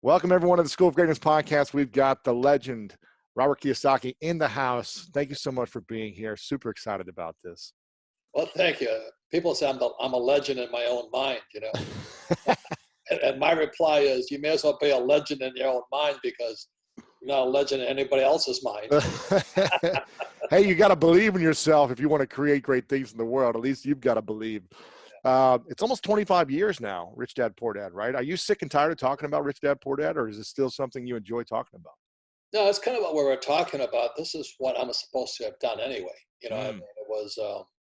Welcome, everyone, to the School of Greatness podcast. We've got the legend, Robert Kiyosaki, in the house. Thank you so much for being here. Super excited about this. Well, thank you. People say I'm a legend in my own mind, and my reply is, you may as well be a legend in your own mind because you're not a legend in anybody else's mind. Hey, you got to believe in yourself if you want to create great things in the world. At least you've got to believe. It's almost 25 years now, Rich Dad, Poor Dad, right? Are you sick and tired of talking about Rich Dad, Poor Dad, or is it still something you enjoy talking about? No, it's kind of what we were talking about. This is what I'm supposed to have done anyway. I mean, it was,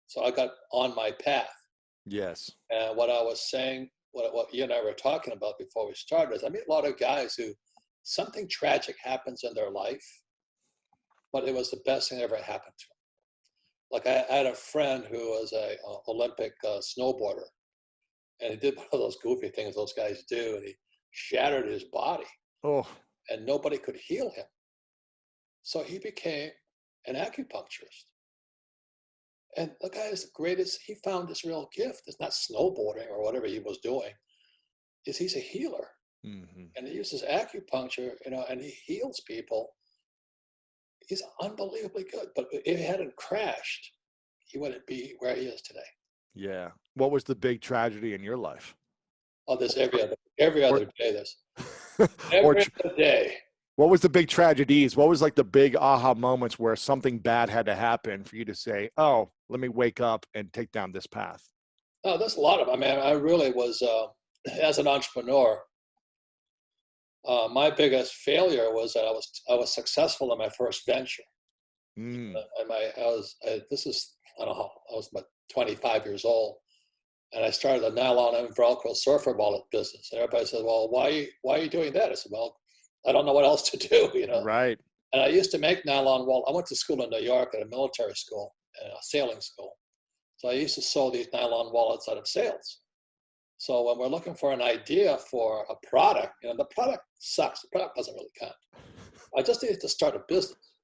so I got on my path. Yes. And what I was saying, what you and I were talking about before we started is I meet a lot of guys who something tragic happens in their life, but it was the best thing that ever happened to them. Like I had a friend who was a Olympic snowboarder, and he did one of those goofy things those guys do, and he shattered his body, and nobody could heal him. So he became an acupuncturist. And the guy is the greatest. He found this real gift. It's not snowboarding or whatever he was doing. He's a healer, and he uses acupuncture, and he heals people. He's unbelievably good. But if he hadn't crashed, he wouldn't be where he is today. Yeah. What was the big tragedy in your life? Oh, there's every other day. There's every other day. What was the big tragedies? What was like the big aha moments where something bad had to happen for you to say, oh, let me wake up and take down this path? Oh, there's a lot of, I mean, I really was, as an entrepreneur, my biggest failure was that I was successful in my first venture. And I don't know, I was about 25 years old, and I started a nylon and Velcro surfer wallet business. And everybody said, well, why are you doing that? I said, well, I don't know what else to do, Right. And I used to make nylon wallet. I went to school in New York at a military school, a sailing school. So I used to sew these nylon wallets out of sails. So when we're looking for an idea for a product, the product sucks. The product doesn't really count. I just needed to start a business.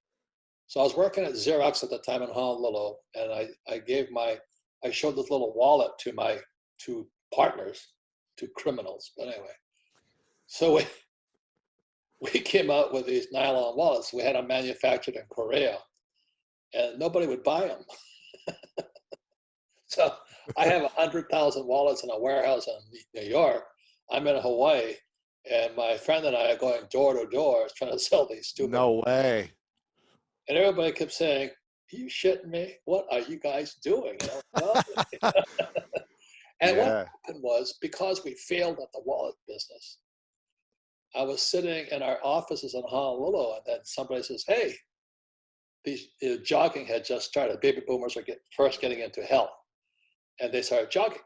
So I was working at Xerox at the time in Honolulu, and I showed this little wallet to my two partners, two criminals. But anyway, so we came out with these nylon wallets. We had them manufactured in Korea, and nobody would buy them. So I have 100,000 wallets in a warehouse in New York. I'm in Hawaii, and my friend and I are going door to door trying to sell these stupid. No way. And everybody kept saying, are you shitting me? What are you guys doing? And what happened was, because we failed at the wallet business, I was sitting in our offices in Honolulu, and then somebody says, hey, these jogging had just started. Baby boomers are first getting into health. And they started jogging.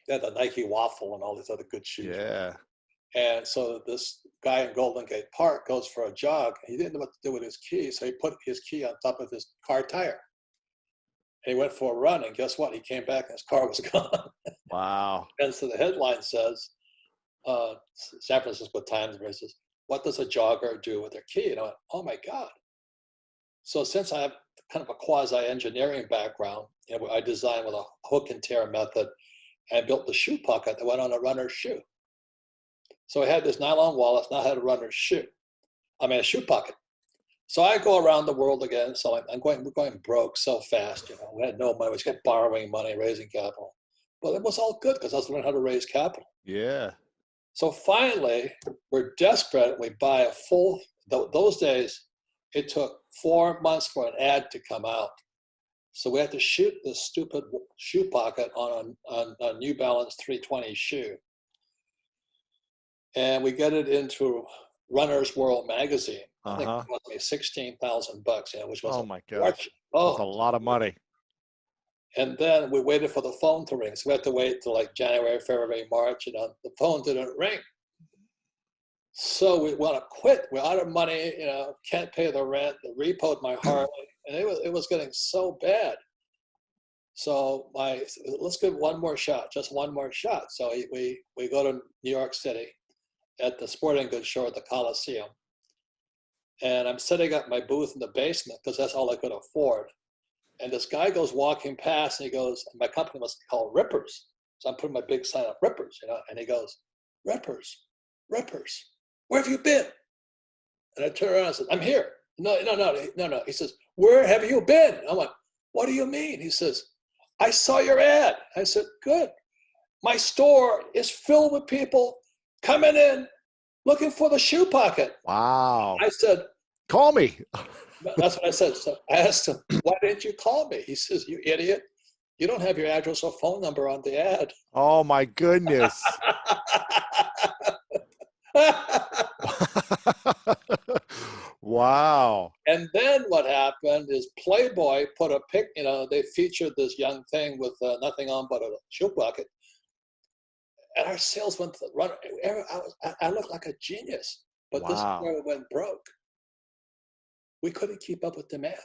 They had the Nike Waffle and all these other good shoes. Yeah. And so this guy in Golden Gate Park goes for a jog. He didn't know what to do with his key, so he put his key on top of his car tire. And he went for a run, and guess what? He came back and his car was gone. Wow. And so the headline says, San Francisco Times says, what does a jogger do with their key? And I went, oh my God. So since I have kind of a quasi-engineering background, I designed with a hook and tear method and built the shoe pocket that went on a runner's shoe. So I had this nylon wallet, now I had a runner's shoe. I mean, a shoe pocket. So I go around the world again. So we're going broke so fast. We had no money. We just kept borrowing money, raising capital. But it was all good because I was learning how to raise capital. Yeah. So finally, we're desperate. We buy a full, those days, it took 4 months for an ad to come out. So we had to shoot this stupid shoe pocket on a New Balance 320 shoe. And we get it into Runner's World magazine. I think it cost me $16,000, which was my gosh. That's a lot of money. And then we waited for the phone to ring. So we had to wait till like January, February, March, the phone didn't ring. So we want to quit. We're out of money, can't pay the rent. They repoed my Harley, and it was getting so bad. So let's give one more shot, just one more shot. So we go to New York City at the sporting goods show at the Coliseum. And I'm setting up my booth in the basement because that's all I could afford. And this guy goes walking past, and he goes, my company was called Rippers. So I'm putting my big sign up, Rippers, and he goes, Rippers? Rippers, where have you been? And I turned around and said, I'm here. No. He says, where have you been? I'm like, what do you mean? He says, I saw your ad. I said, good. My store is filled with people coming in looking for the shoe pocket. Wow. I said, call me. that's what I said. So I asked him, why didn't you call me? He says, you idiot. You don't have your address or phone number on the ad. Oh my goodness. Wow. And then what happened is Playboy put a pic, they featured this young thing with nothing on but a shoe bucket. And our sales went to the run. I looked like a genius, but this store went broke. We couldn't keep up with demand.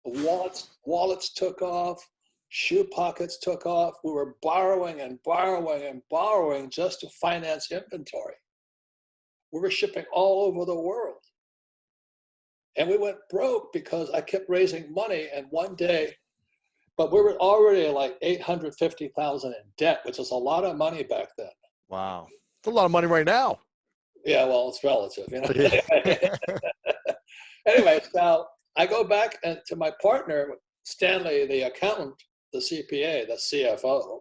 Wallets took off. Shoe pockets took off. We were borrowing and borrowing and borrowing just to finance inventory. We were shipping all over the world. And we went broke because I kept raising money. And one day, but we were already like 850,000 in debt, which is a lot of money back then. Wow. It's a lot of money right now. Yeah, well, it's relative, Anyway, so I go back to my partner, Stanley, the accountant, the CPA, the CFO.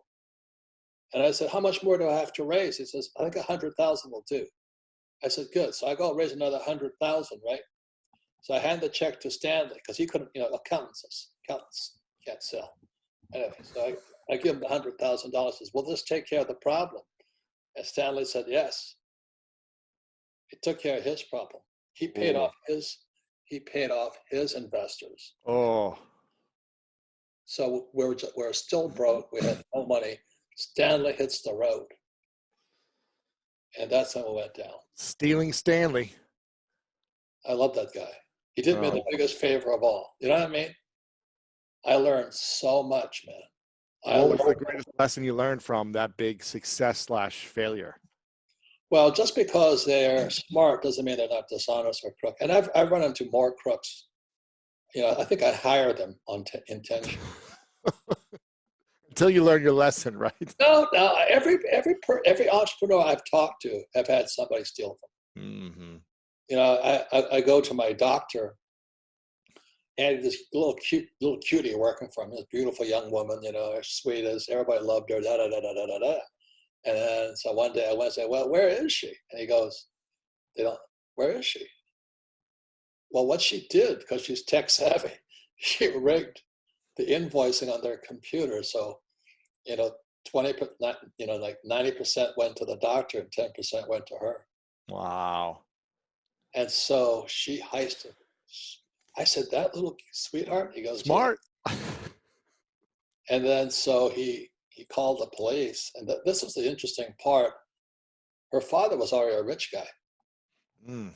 And I said, how much more do I have to raise? He says, I think 100,000 will do. I said, good. So I go raise another 100,000, right? So I hand the check to Stanley because he couldn't, accountants can't sell. Anyway, so I give him the $100,000. Says, will this take care of the problem? And Stanley said, yes. It took care of his problem. He paid off his investors. Oh. So we're still broke. We had no money. Stanley hits the road. And that's how it went down. Stealing Stanley. I love that guy. He did me the biggest favor of all. You know what I mean? I learned so much, man. What was the greatest lesson you learned from that big success / failure? Well, just because they're smart doesn't mean they're not dishonest or crook. And I've run into more crooks. I think I hire them on intention. Until you learn your lesson, right? No. Every entrepreneur I've talked to have had somebody steal from them. Mm-hmm. I go to my doctor, and this little cutie working for him, this beautiful young woman, as sweet as everybody loved her, And then so one day I went and said, well, where is she? And he goes, where is she? Well, what she did, because she's tech savvy, she rigged the invoicing on their computer. So, 20%, like 90% went to the doctor and 10% went to her. Wow. And so she heisted. I said, that little sweetheart? He goes, smart. And then so he called the police. And this was the interesting part. Her father was already a rich guy. Mm.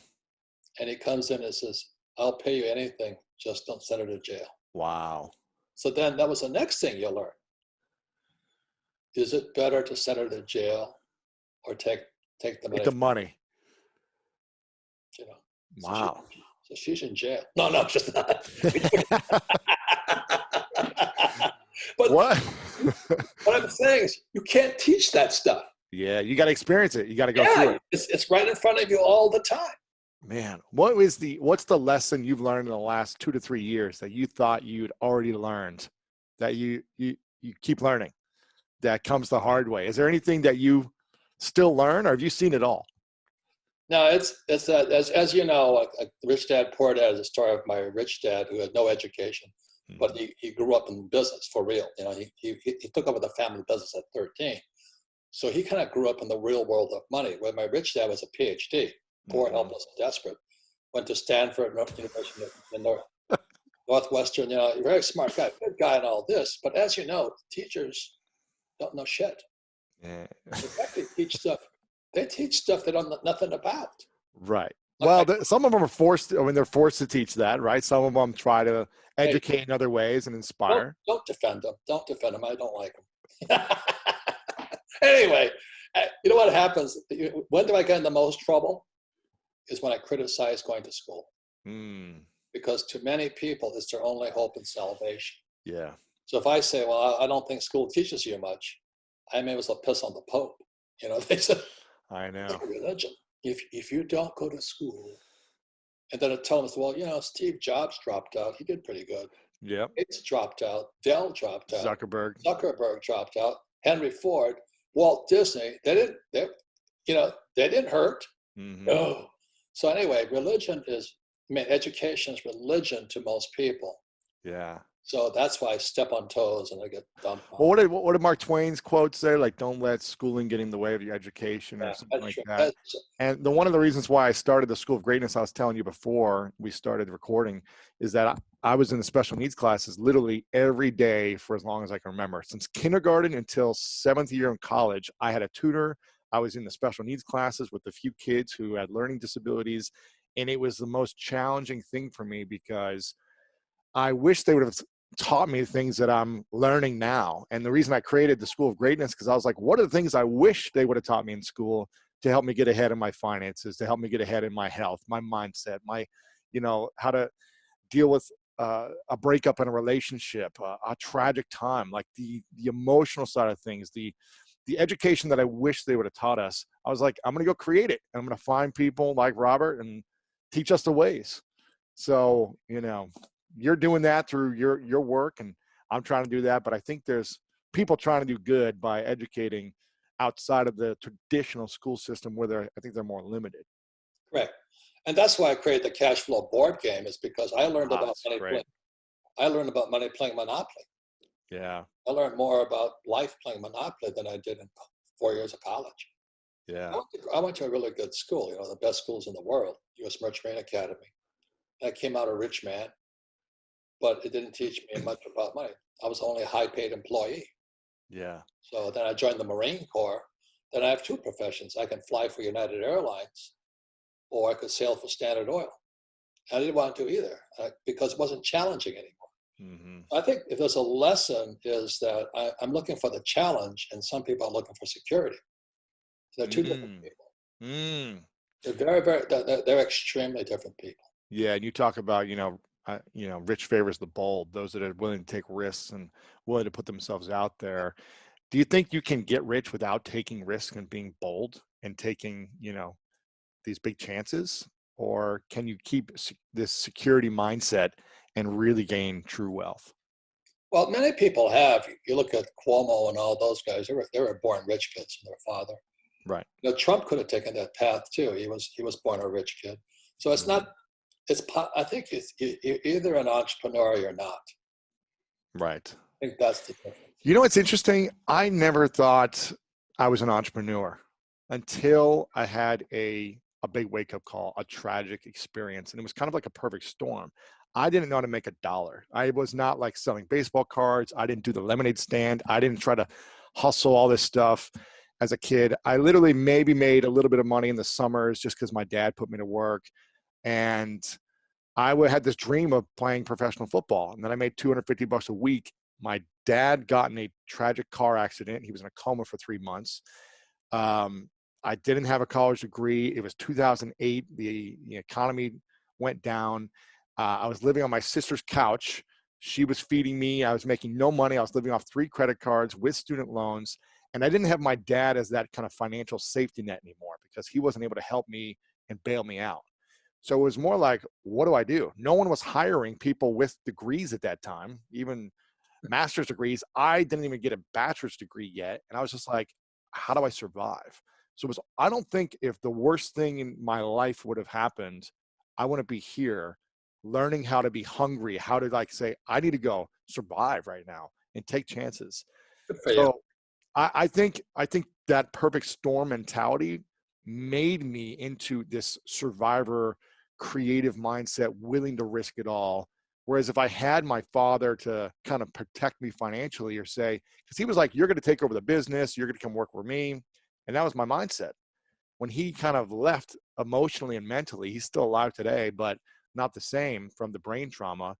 And he comes in and says, I'll pay you anything, just don't send her to jail. Wow. So then that was the next thing you learn. Is it better to send her to jail or take the money? Take the money. Wow. So she's in jail. No, just not. But what I'm saying is you can't teach that stuff. Yeah, you got to experience it. You got to go through it. It's right in front of you all the time. Man, what's the lesson you've learned in the last 2 to 3 years that you thought you'd already learned, that you keep learning, that comes the hard way? Is there anything that you still learn, or have you seen it all? No, it's that as you know, Rich Dad Poor Dad is a story of my rich dad who had no education, but he grew up in business for real. He took over the family business at 13, so he kind of grew up in the real world of money. Where my rich dad was a PhD, poor, helpless, and desperate, went to Stanford, University in Northwestern. Very smart guy, good guy, and all this. But as you know, teachers don't know shit. Yeah. In fact, they teach stuff they don't know nothing about. Right. Well, some of them are forced. They're forced to teach that, right? Some of them try to educate in other ways and inspire. Don't defend them. Don't defend them. I don't like them. Anyway, you know what happens? When do I get in the most trouble? Is when I criticize going to school. Because to many people, it's their only hope and salvation. Yeah. So if I say, well, I don't think school teaches you much, I may as well piss on the Pope. They said. I It's know. a religion. If you don't go to school, and then it tells us, well, Steve Jobs dropped out. He did pretty good. Yep. Gates dropped out. Dell dropped out. Zuckerberg. Zuckerberg dropped out. Henry Ford, Walt Disney. They didn't hurt. Mm-hmm. No. So anyway, education is religion to most people. Yeah. So that's why I step on toes and I get dumped on. Well, what did Mark Twain's quote say? Like, don't let schooling get in the way of your education, or something like True. that. And one of the reasons why I started the School of Greatness, I was telling you before we started recording, is that I was in the special needs classes literally every day for as long as I can remember. Since kindergarten until 7th year in college, I had a tutor. I was in the special needs classes with a few kids who had learning disabilities. And it was the most challenging thing for me, because I wish they would have taught me things that I'm learning now. And the reason I created the School of Greatness, because I was like, what are the things I wish they would have taught me in school to help me get ahead in my finances, to help me get ahead in my health, my mindset, how to deal with a breakup in a relationship, a tragic time, like the emotional side of things, the education that I wish they would have taught us. I was like, I'm going to go create it. I'm going to find people like Robert and teach us the ways. So, you're doing that through your work, and I'm trying to do that. But I think there's people trying to do good by educating outside of the traditional school system, where I think they're more limited. Correct. And that's why I created the cash flow board game, is because I learned about money playing. I learned about money playing Monopoly. Yeah. I learned more about life playing Monopoly than I did in 4 years of college. Yeah. I went to a really good school, the best schools in the world, U.S. Merchant Marine Academy. I came out a rich man, but it didn't teach me much about money. I was only a high-paid employee. Yeah. So then I joined the Marine Corps. Then I have two professions. I can fly for United Airlines, or I could sail for Standard Oil. I didn't want to do either because it wasn't challenging anymore. Mm-hmm. I think if there's a lesson is that I'm looking for the challenge, and some people are looking for security. They're two different people. They're very, very. They're extremely different people. Yeah, and you talk about rich favors the bold, those that are willing to take risks and willing to put themselves out there. Do you think you can get rich without taking risks and being bold and taking these big chances, or can you keep this security mindset and really gain true wealth? Well, many people have. You look at Cuomo and all those guys; they were born rich kids from their father. Right. Trump could have taken that path too. He was born a rich kid. So it's not. I think you're either an entrepreneur or you're not. Right. I think that's the difference. It's interesting. I never thought I was an entrepreneur until I had a big wake-up call, a tragic experience. And it was kind of like a perfect storm. I didn't know how to make $1. I was not like selling baseball cards. I didn't do the lemonade stand. I didn't try to hustle all this stuff as a kid. I literally maybe made a little bit of money in the summers just because my dad put me to work. And I had this dream of playing professional football. And then I made $250 a week. My dad got in a tragic car accident. He was in a coma for 3 months. I didn't have a college degree. It was 2008. The economy went down. I was living on my sister's couch. She was feeding me. I was making no money. I was living off 3 credit cards with student loans. And I didn't have my dad as that kind of financial safety net anymore, because he wasn't able to help me and bail me out. So it was more like, what do I do? No one was hiring people with degrees at that time, even master's degrees. I didn't even get a bachelor's degree yet. And I was just like, how do I survive? So I don't think if the worst thing in my life would have happened, I wouldn't be here learning how to be hungry, how to say, I need to go survive right now and take chances. Good for you. I think that perfect storm mentality made me into this survivor creative mindset, willing to risk it all. Whereas if I had my father to kind of protect me financially, or say, because he was like, you're going to take over the business, you're going to come work for me. And that was my mindset. When he kind of left emotionally and mentally, he's still alive today, but not the same from the brain trauma.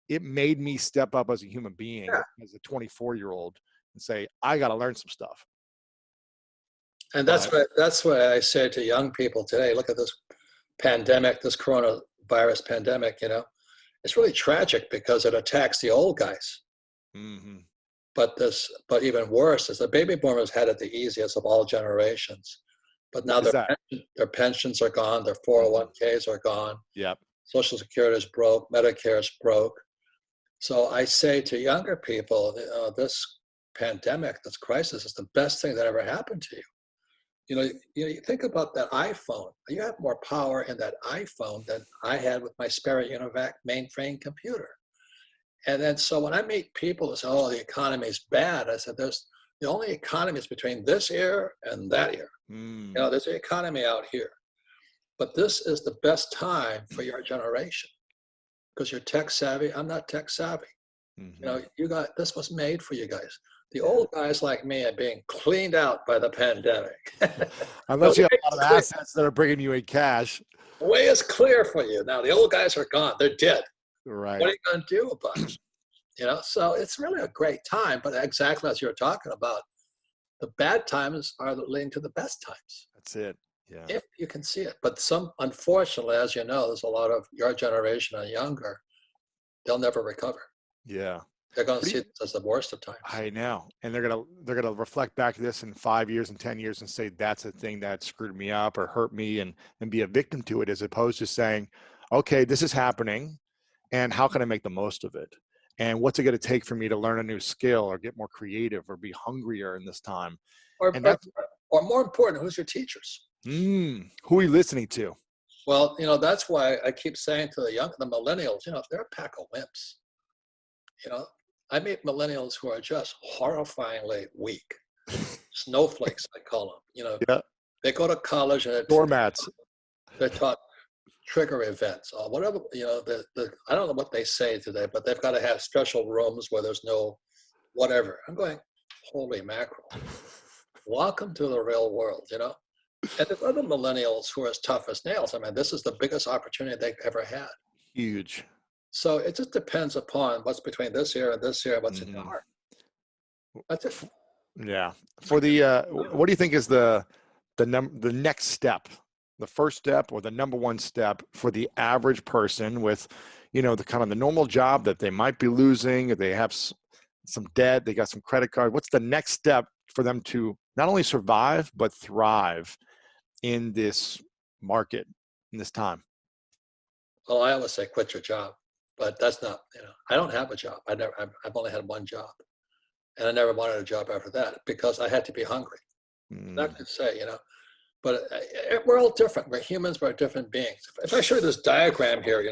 It made me step up as a human being, as a 24-year-old, and say, I got to learn some stuff. And that's what I say to young people today. Look at this pandemic, this coronavirus pandemic, it's really tragic because it attacks the old guys. Mm-hmm. But even worse is the baby boomers had it the easiest of all generations. But What now is that? their pensions are gone, their Mhm. 401ks are gone, Yep. Social Security is broke, Medicare is broke. So I say to younger people, this pandemic, this crisis is the best thing that ever happened to you. You think about that iPhone. You have more power in that iPhone than I had with my Sperry Univac mainframe computer. And then so when I meet people that say, oh, the economy is bad, I said, the only economy is between this ear and that ear. Mm. There's an economy out here. But this is the best time for your generation because you're tech savvy. I'm not tech savvy. Mm-hmm. This was made for you guys. The Yeah. old guys like me are being cleaned out by the pandemic. The Unless you have way a is lot of clear. assets that are bringing you in cash. The way is clear for you. Now the old guys are gone. They're dead. Right. What are you going to do about it? So it's really a great time, but exactly as you're talking about, the bad times are leading to the best times. That's it. Yeah. If you can see it. But unfortunately, as you know, there's a lot of your generation and younger, they'll never recover. Yeah. They're going to What do see you, this as the worst of times. I know. And they're gonna reflect back to this in 5 years and 10 years and say that's the thing that screwed me up or hurt me and be a victim to it, as opposed to saying, okay, this is happening and how can I make the most of it? And what's it going to take for me to learn a new skill or get more creative or be hungrier in this time? Or, And or, that's or more important, who's your teachers? who are you listening to? Well, that's why I keep saying to the millennials, they're a pack of wimps. I meet millennials who are just horrifyingly weak. Snowflakes, I call them. Yeah. They go to college and Doormats. they're taught trigger events or whatever. I don't know what they say today, but they've got to have special rooms where there's no whatever. I'm going, holy mackerel. Welcome to the real world, And there's other millennials who are as tough as nails. I mean, this is the biggest opportunity they've ever had. Huge. So it just depends upon what's between this year and this year, what's in your heart. That's it. Yeah. For the what do you think is the next step, the first step or the number one step for the average person with, the kind of the normal job that they might be losing, if they have some debt, they got some credit card. What's the next step for them to not only survive but thrive in this market, in this time? Well, I always say quit your job, but that's not, I don't have a job. I've only had one job. And I never wanted a job after that because I had to be hungry. I could say, but we're all different. We're humans, we're different beings. If I show you this diagram here,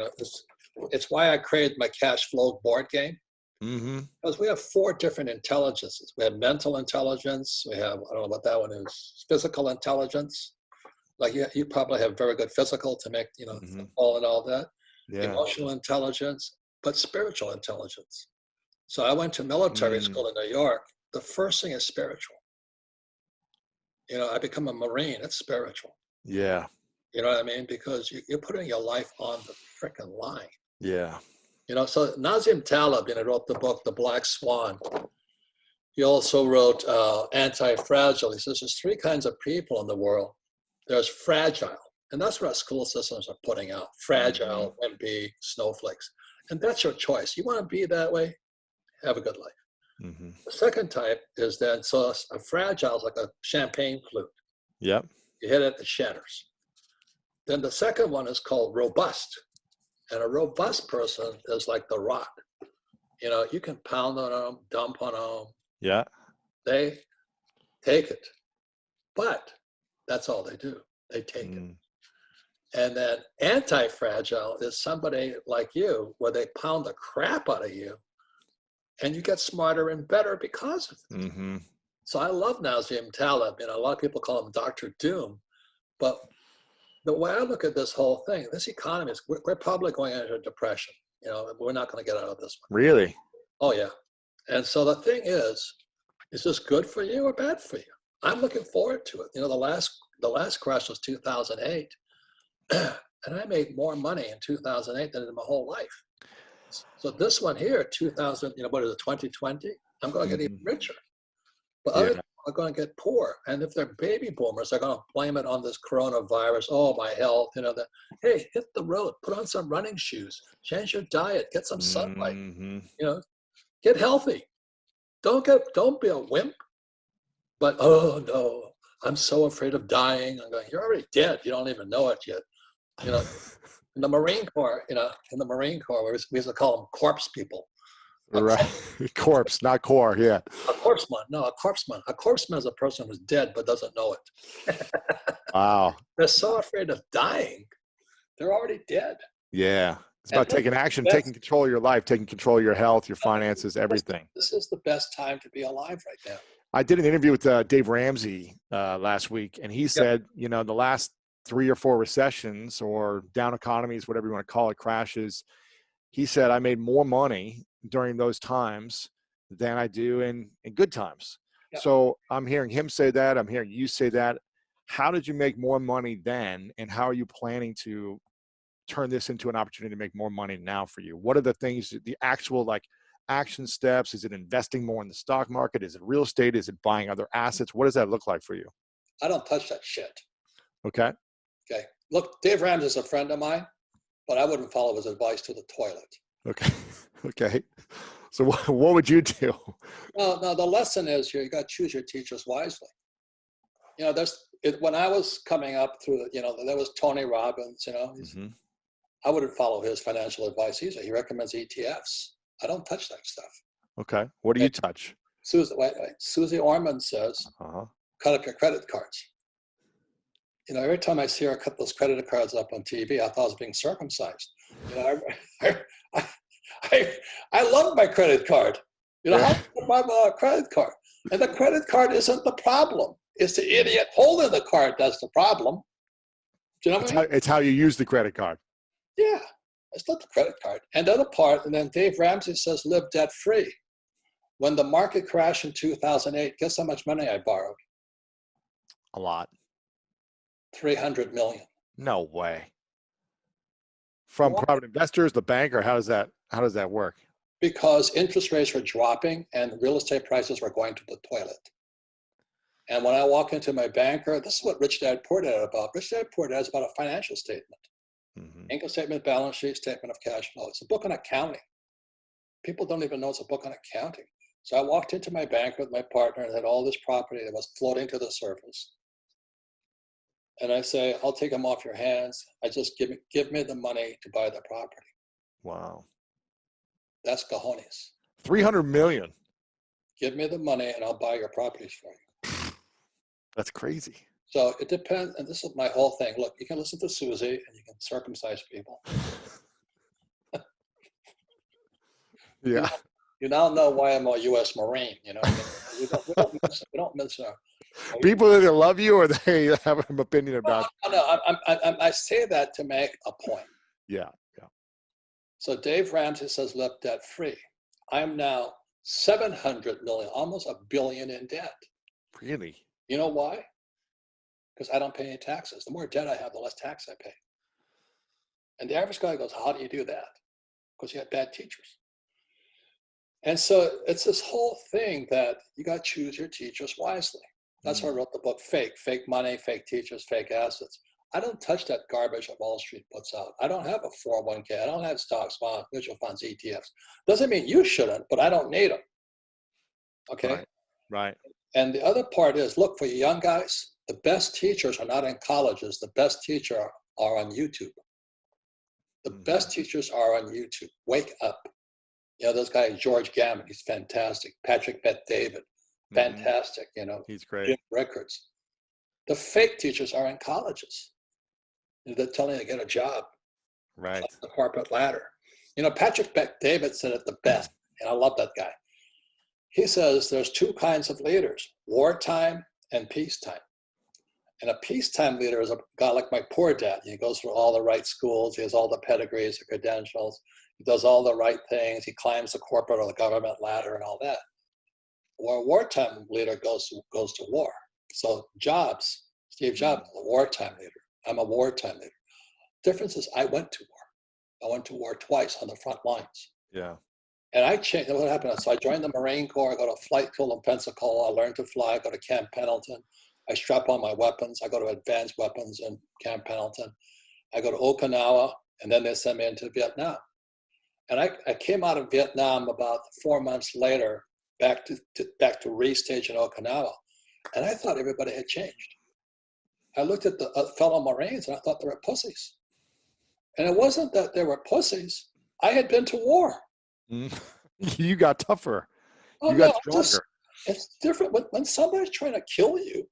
it's why I created my cash flow board game. Because we have 4 different intelligences. We have mental intelligence. We have, I don't know what that one is, physical intelligence. Like you probably have very good physical to make, all and all that. Yeah. Emotional intelligence, but spiritual intelligence. So I went to military school in New York. The first thing is spiritual. I become a Marine. It's spiritual. Yeah. You know what I mean? Because you're putting your life on the frickin' line. Yeah. So Nassim Taleb, wrote the book, The Black Swan. He also wrote Anti-Fragile. He says there's 3 kinds of people in the world. There's fragile, and that's what our school systems are putting out. Fragile, wimpy, snowflakes. And that's your choice. You want to be that way? Have a good life. The second type is so a fragile is like a champagne flute. Yep. You hit it shatters. Then the second one is called robust. And a robust person is like the rock. You can pound on them, dump on them. Yeah. They take it. But that's all they do. They take it. And then anti-fragile is somebody like you where they pound the crap out of you and you get smarter and better because of it. So I love Nassim Taleb. A lot of people call him Dr. Doom. But the way I look at this whole thing, this economy is, we're probably going into a depression. We're not going to get out of this one. Really? Oh, yeah. And so the thing is this good for you or bad for you? I'm looking forward to it. The last crash was 2008. And I made more money in 2008 than in my whole life. So this one here, 2000, what is it, 2020? I'm going to get even richer. But other people are going to get poor. And if they're baby boomers, they're going to blame it on this coronavirus. Oh, my health, hey, hit the road, put on some running shoes, change your diet, get some sunlight, get healthy. Don't be a wimp. But, oh, no, I'm so afraid of dying. I'm going, you're already dead. You don't even know it yet. You know, in the Marine Corps, we used to call them corpse people. Right. Corpse, not core. Yeah. A corpseman. No, a corpseman. A corpseman is a person who's dead but doesn't know it. Wow. They're so afraid of dying. They're already dead. Yeah. It's about taking action, taking control of your life, taking control of your health, your finances, everything. This is the best time to be alive right now. I did an interview with Dave Ramsey last week, and he said, you know, the last 3 or 4 recessions or down economies, whatever you want to call it, crashes, he said, I made more money during those times than I do in good times. Yep. So I'm hearing him say that. I'm hearing you say that. How did you make more money then? And how are you planning to turn this into an opportunity to make more money now for you? What are the things, the actual like action steps? Is it investing more in the stock market? Is it real estate? Is it buying other assets? What does that look like for you? I don't touch that shit. Okay. Okay. Look, Dave Ramsey is a friend of mine, but I wouldn't follow his advice to the toilet. Okay. Okay. So what would you do? No, the lesson is you got to choose your teachers wisely. You know, when I was coming up through, you know, there was Tony Robbins, you know, I wouldn't follow his financial advice either. He recommends ETFs. I don't touch that stuff. Okay. What do you touch? Susie Orman says, cut up your credit cards. You know, every time I see her cut those credit cards up on TV, I thought I was being circumcised. You know, I love my credit card. You know, how to buy my credit card? And the credit card isn't the problem. It's the idiot holding the card that's the problem. Do you know what I mean? It's how you use the credit card. Yeah, it's not the credit card. And the other part, and then Dave Ramsey says, live debt free. When the market crashed in 2008, guess how much money I borrowed? A lot. 300 million. No way. From private investors, the bank, or how does that work? Because interest rates were dropping and real estate prices were going to the toilet. And when I walk into my banker, this is what Rich Dad Poor Dad is about. Rich Dad Poor Dad is about a financial statement. Income statement, balance sheet, statement of cash flow. It's a book on accounting. People don't even know it's a book on accounting. So I walked into my bank with my partner and had all this property that was floating to the surface. And I say, I'll take them off your hands. I just give me the money to buy the property. Wow. That's cojones. 300 million. Give me the money and I'll buy your properties for you. That's crazy. So it depends. And this is my whole thing. Look, you can listen to Susie and you can circumcise people. Yeah. You now know why I'm a U.S. Marine. You know, we don't miss our. People either love you or they have an opinion about. No, I say that to make a point. Yeah, yeah. So Dave Ramsey says live debt free. I'm now 700 million, almost $1 billion in debt. Really? You know why? Because I don't pay any taxes. The more debt I have, the less tax I pay. And the average guy goes, how do you do that? Because you have bad teachers. And so it's this whole thing that you got to choose your teachers wisely. That's why I wrote the book, Fake money, fake teachers, fake assets. I don't touch that garbage that Wall Street puts out. I don't have a 401k. I don't have stocks, bonds, mutual funds, ETFs. Doesn't mean you shouldn't, but I don't need them. Okay? Right. And the other part is, look, for you young guys, the best teachers are not in colleges. The best teachers are on YouTube. The best teachers are on YouTube. Wake up. You know, this guy, George Gammon, he's fantastic. Patrick Bet-David, fantastic. You know, he's great. Jim Rickards. The fake teachers are in colleges. They're telling you to get a job. Right. The corporate ladder. You know, Patrick Bet-David said it the best, and I love that guy. He says there's 2 kinds of leaders, wartime and peacetime. And a peacetime leader is a guy like my poor dad. He goes through all the right schools. He has all the pedigrees, the credentials. He does all the right things. He climbs the corporate or the government ladder and all that. Where a wartime leader goes to war. So Steve Jobs is a wartime leader. I'm a wartime leader. Difference is I went to war. I went to war twice on the front lines. Yeah. And I changed. What happened? So I joined the Marine Corps. I go to flight school in Pensacola. I learned to fly. I go to Camp Pendleton. I strap on my weapons. I go to advanced weapons in Camp Pendleton. I go to Okinawa, and then they send me into Vietnam. And I came out of Vietnam about 4 months later, back to restage in Okinawa. And I thought everybody had changed. I looked at the fellow Marines and I thought they were pussies. And it wasn't that they were pussies. I had been to war. You got tougher. Oh, You no, got stronger. it's different. When somebody's trying to kill you,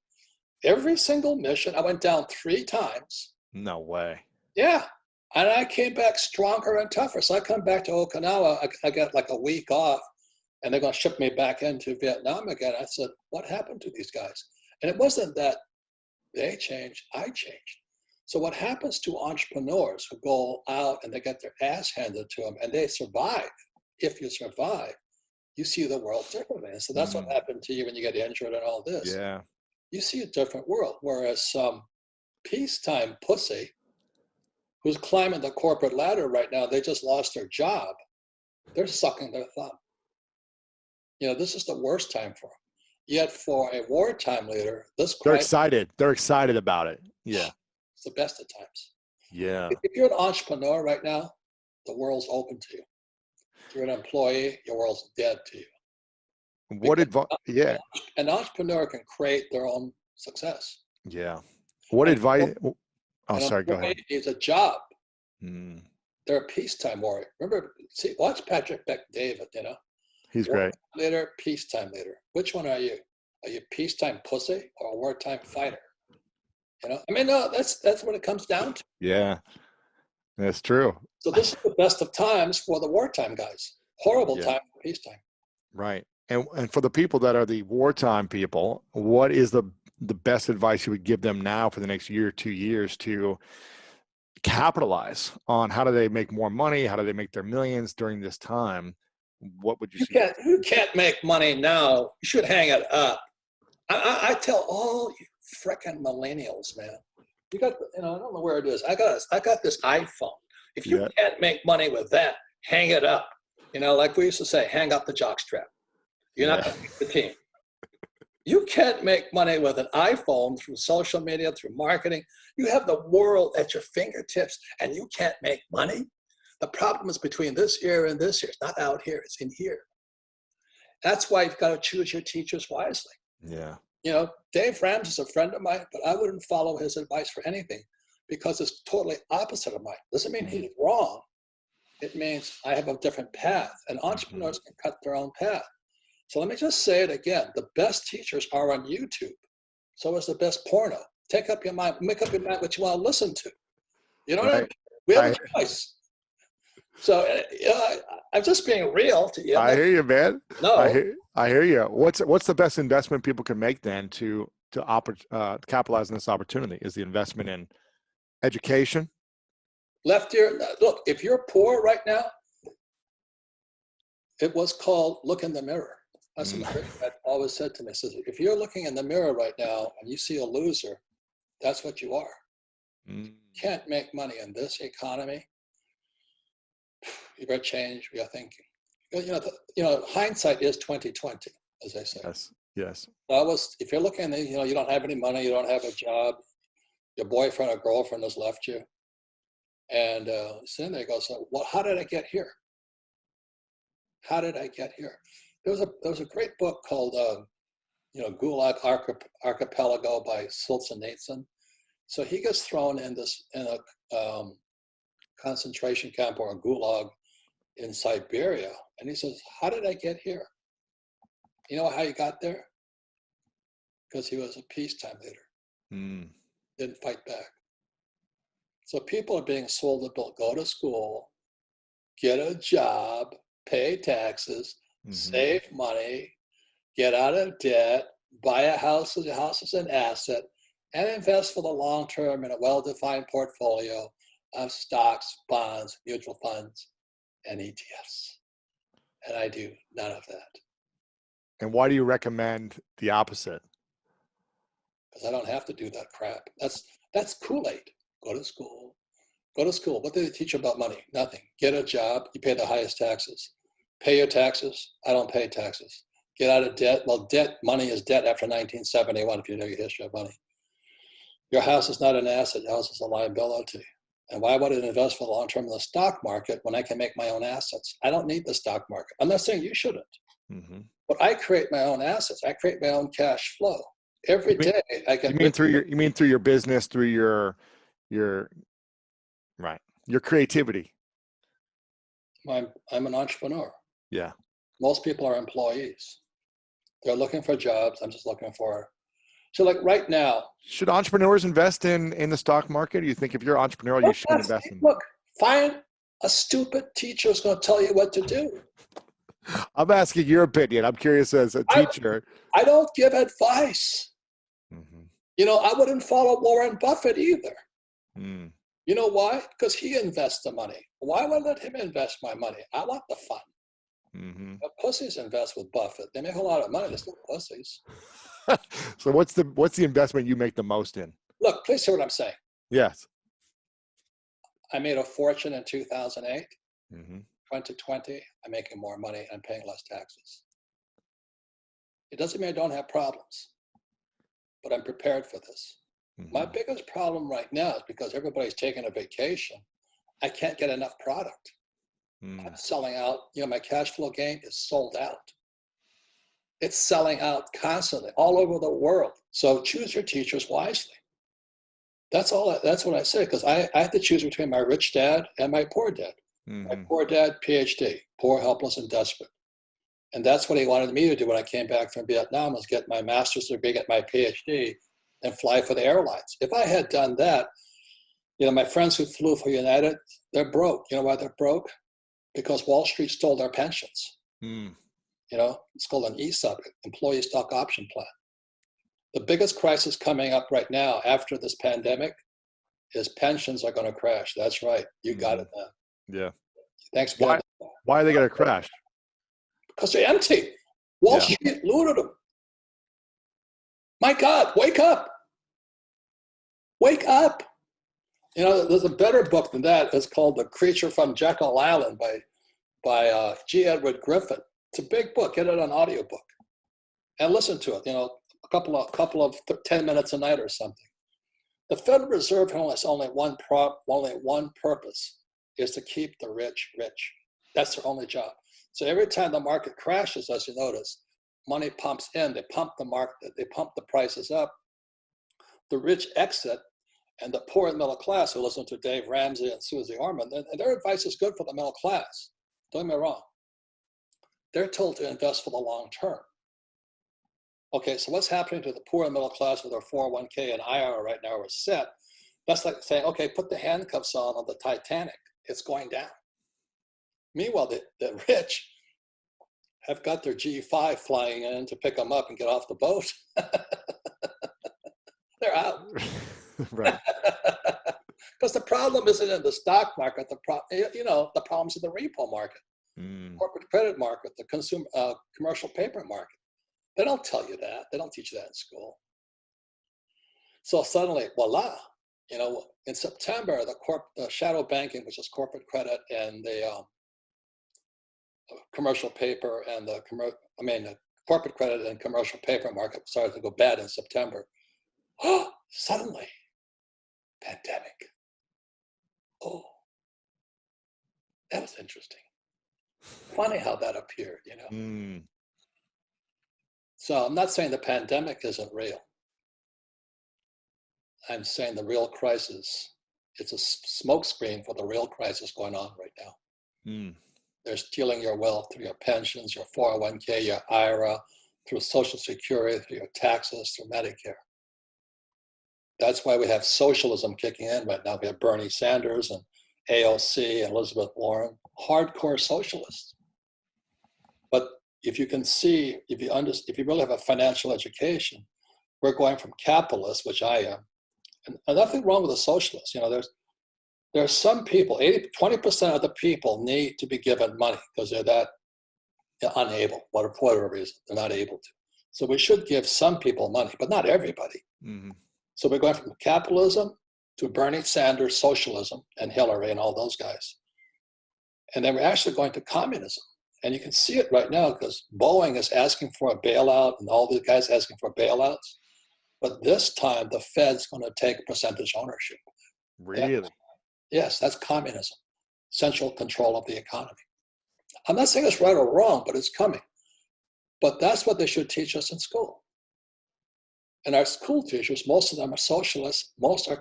every single mission, I went down 3 times. No way. Yeah. And I came back stronger and tougher. So I come back to Okinawa. I got like a week off, and they're going to ship me back into Vietnam again. I said, what happened to these guys? And it wasn't that they changed, I changed. So what happens to entrepreneurs who go out and they get their ass handed to them and they survive, if you survive, you see the world differently. And so that's what happened to you when you get injured and all this. Yeah. You see a different world. Whereas some peacetime pussy who's climbing the corporate ladder right now, they just lost their job. They're sucking their thumb. You know, this is the worst time for them. Yet for a wartime leader, this They're excited. They're excited about it. Yeah. It's the best of times. Yeah. If you're an entrepreneur right now, the world's open to you. If you're an employee, your world's dead to you. What advice? Yeah. An entrepreneur can create their own success. Yeah. What advice? Oh, sorry. Go ahead. It's a job. They're a peacetime warrior. Remember, watch Patrick Bet-David, you know. He's great. Leader, peacetime leader. Which one are you? Are you peacetime pussy or a wartime fighter? You know, I mean, no, that's what it comes down to. Yeah, that's true. So this is the best of times for the wartime guys. Horrible time for peacetime. Right. And for the people that are the wartime people, what is the best advice you would give them now for the next year or 2 years to capitalize on? How do they make more money? How do they make their millions during this time? What would you say? You can't make money now. You should hang it up. I tell all you frickin' millennials, man. You got, I don't know where it is. I got this iPhone. If you can't make money with that, hang it up. You know, like we used to say, hang up the jockstrap. You're not going to beat the team. You can't make money with an iPhone through social media, through marketing. You have the world at your fingertips, and you can't make money. The problem is between this ear and this ear. It's not out here. It's in here. That's why you've got to choose your teachers wisely. Yeah. You know, Dave Ramsey is a friend of mine, but I wouldn't follow his advice for anything because it's totally opposite of mine. Doesn't mean he's wrong. It means I have a different path, and entrepreneurs can cut their own path. So let me just say it again. The best teachers are on YouTube. So is the best porno. Make up your mind what you want to listen to. You know what I mean? We have a choice. So I'm just being real to you. I hear you, man. No, I hear you. What's the best investment people can make then to capitalize on this opportunity? Is the investment in education? Left ear. Look, if you're poor right now, it was called look in the mirror. That's what my dad always said to me. Says, if you're looking in the mirror right now and you see a loser, that's what you are. Can't make money in this economy. You better change your thinking. Hindsight is 20/20, as they say. Yes. If you're looking, you don't have any money, you don't have a job, your boyfriend or girlfriend has left you, and sitting there goes, well, how did I get here? How did I get here? There was a great book called Gulag Archipelago by Solzhenitsyn. So he gets thrown in a concentration camp or a gulag in Siberia, and he says, how did I get here? You know how he got there? Because he was a peacetime leader. Didn't fight back. So people are being sold a bill. Go to school, get a job, pay taxes, save money, get out of debt, buy a house. The house is an asset, and invest for the long term in a well-defined portfolio of stocks, bonds, mutual funds, and ETFs. And I do none of that. And why do you recommend the opposite? Because I don't have to do that crap. That's Kool-Aid. Go to school. What do they teach you about money? Nothing. Get a job. You pay the highest taxes. Pay your taxes. I don't pay taxes. Get out of debt. Well, money is debt after 1971, if you know your history of money. Your house is not an asset. Your house is a liability. And why would I invest for the long term in the stock market when I can make my own assets? I don't need the stock market. I'm not saying you shouldn't. But I create my own assets. I create my own cash flow. Every day I get. You mean through your business, through your right, your creativity. I'm an entrepreneur. Yeah. Most people are employees. They're looking for jobs. I'm just looking for. So like right now. Should entrepreneurs invest in the stock market? Do you think if you're entrepreneurial, you should invest in? Look, find a stupid teacher who's going to tell you what to do. I'm asking your opinion. I'm curious as a teacher. I don't give advice. Mm-hmm. You know, I wouldn't follow Warren Buffett either. Mm. You know why? Because he invests the money. Why would I let him invest my money? I want the fun. Mm-hmm. The pussies invest with Buffett. They make a lot of money. They're still pussies. So what's the investment you make the most in? Look, please hear what I'm saying. Yes. I made a fortune in 2008. Mm-hmm. 2020, I'm making more money and paying less taxes. It doesn't mean I don't have problems, but I'm prepared for this. Mm-hmm. My biggest problem right now is because everybody's taking a vacation, I can't get enough product. I'm selling out. You know, my cash flow game is sold out. It's selling out constantly all over the world. So choose your teachers wisely. That's all. That's what I say, because I have to choose between my rich dad and my poor dad. Mm-hmm. My poor dad, PhD, poor, helpless, and desperate. And that's what he wanted me to do when I came back from Vietnam, was get my master's degree, get my PhD, and fly for the airlines. If I had done that, you know, my friends who flew for United, they're broke. You know why they're broke? Because Wall Street stole their pensions. Mm. You know, it's called an ESOP, employee stock option plan. The biggest crisis coming up right now after this pandemic is pensions are going to crash. That's right. You got it, man. Yeah. Thanks. Why are they going to crash? Because they're empty. Wall Street looted them. My God, wake up. Wake up. You know, there's a better book than that. It's called The Creature from Jekyll Island by G. Edward Griffin. It's a big book. Get it on audiobook and listen to it. You know, a couple of 10 minutes a night or something. The Federal Reserve has only one purpose, is to keep the rich rich. That's their only job. So every time the market crashes, as you notice, money pumps in. They pump the market. They pump the prices up. The rich exit, and the poor and middle class who listen to Dave Ramsey and Susie Orman, and their advice is good for the middle class. Don't get me wrong. They're told to invest for the long term. Okay, so what's happening to the poor and middle class with their 401k and IRA right now are set? That's like saying, okay, put the handcuffs on the Titanic. It's going down. Meanwhile, the rich have got their G5 flying in to pick them up and get off the boat. They're out. Right. Because the problem isn't in the stock market. The problem's in the repo market, corporate credit market, the consumer commercial paper market. They don't tell you that. They don't teach you that in school. So suddenly, voila! You know, in September, the shadow banking, which is corporate credit and the commercial paper and the corporate credit and commercial paper market started to go bad in September. Oh, suddenly, pandemic. Oh, that was interesting. Funny how that appeared, you know. So I'm not saying the pandemic isn't real. I'm saying the real crisis, it's a smokescreen for the real crisis going on right now. They're stealing your wealth through your pensions, your 401k, your IRA, through Social Security, through your taxes, through Medicare. That's why we have socialism kicking in right now. We have Bernie Sanders and AOC and Elizabeth Warren, hardcore socialists. But if you can see, if you really have a financial education, we're going from capitalists, which I am, and nothing wrong with a socialist. You know, there are some people, 20% of the people need to be given money because they're that unable, for whatever reason, they're not able to. So we should give some people money, but not everybody. So we're going from capitalism to Bernie Sanders socialism and Hillary and all those guys. And then we're actually going to communism. And you can see it right now because Boeing is asking for a bailout and all these guys asking for bailouts. But this time, the Fed's going to take percentage ownership. Really? Yes, that's communism, central control of the economy. I'm not saying it's right or wrong, but it's coming. But that's what they should teach us in school. And our school teachers, most of them are socialists,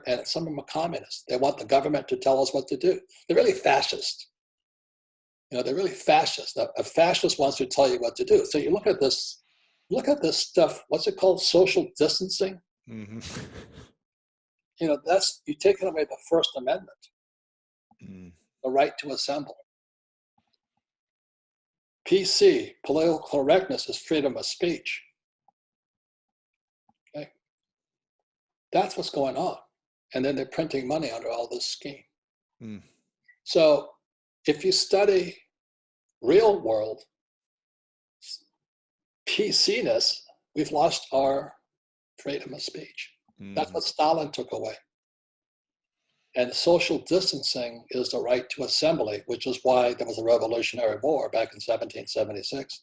and some of them are communists. They want the government to tell us what to do. They're really fascist. They're really fascist. A fascist wants to tell you what to do. So you look at this stuff, what's it called? Social distancing. Mm-hmm. You're taking away the First Amendment, the right to assemble. PC, political correctness, is freedom of speech. Okay, that's what's going on, and then they're printing money under all this scheme. So, if you study real world PC-ness, we've lost our freedom of speech. That's what Stalin took away. And social distancing is the right to assembly, which is why there was a Revolutionary War back in 1776.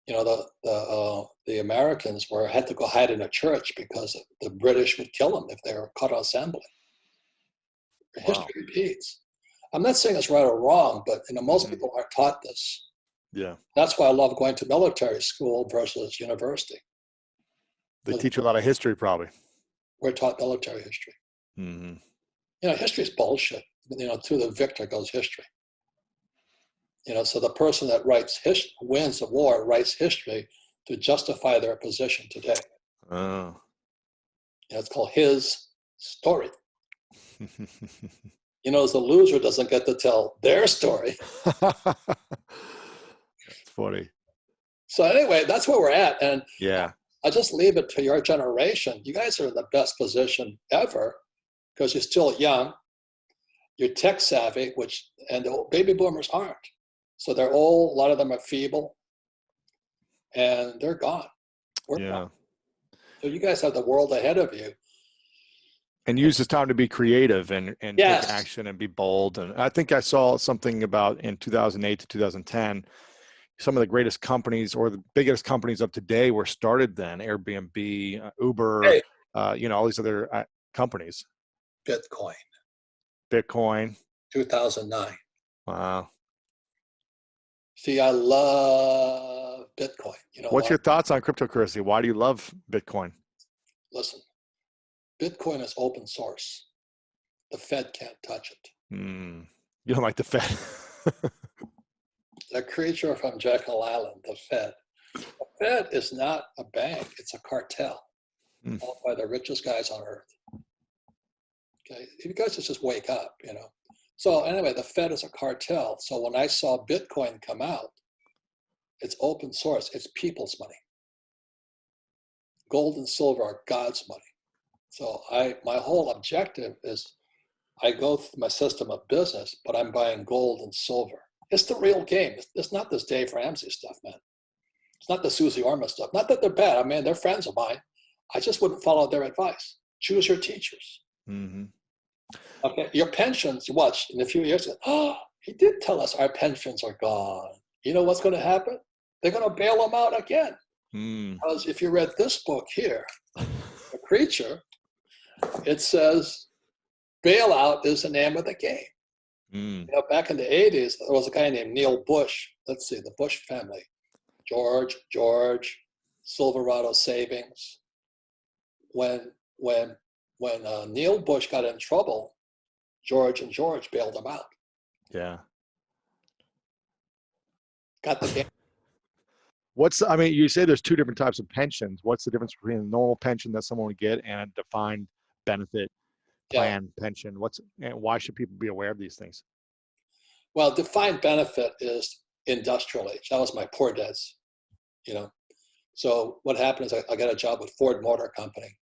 The Americans had to go hide in a church because the British would kill them if they were caught on assembly. Wow. History repeats. I'm not saying it's right or wrong, but most people aren't taught this. Yeah. That's why I love going to military school versus university. They teach you a lot of history, probably. We're taught military history. History is bullshit. To the victor goes history. So the person that wins the war writes history to justify their position today. Oh. It's called his story. As the loser doesn't get to tell their story. That's funny. So anyway, that's where we're at. And yeah, I just leave it to your generation. You guys are in the best position ever because you're still young. You're tech savvy, and the baby boomers aren't. So they're old. A lot of them are feeble, and they're gone. We're gone. So you guys have the world ahead of you. And use this time to be creative and take action and be bold. And I think I saw something about in 2008 to 2010, some of the greatest companies or the biggest companies of today were started then. Airbnb, Uber, all these other companies. Bitcoin. 2009. Wow. See, I love Bitcoin. What's your thoughts on cryptocurrency? Why do you love Bitcoin? Listen, Bitcoin is open source. The Fed can't touch it. You don't like the Fed? The creature from Jekyll Island, the Fed. The Fed is not a bank. It's a cartel owned by the richest guys on earth. Okay, you guys just wake up, So anyway, the Fed is a cartel. So when I saw Bitcoin come out, it's open source. It's people's money. Gold and silver are God's money. So my whole objective is I go through my system of business, but I'm buying gold and silver. It's the real game. It's not this Dave Ramsey stuff, man. It's not the Susie Orman stuff. Not that they're bad. I mean, they're friends of mine. I just wouldn't follow their advice. Choose your teachers. Okay, your pensions, watch, in a few years, he did tell us our pensions are gone. You know what's going to happen? They're going to bail them out again. Because if you read this book here, The Creature, it says bailout is the name of the game. Back in the 80s, there was a guy named Neil Bush. Let's see, the Bush family. George, Silverado Savings. When Neil Bush got in trouble, George bailed him out. Yeah. Got the game. You say there's two different types of pensions. What's the difference between a normal pension that someone would get and a defined benefit plan pension? And why should people be aware of these things? Well, defined benefit is industrial age. That was my poor dad's, So what happened is I got a job with Ford Motor Company,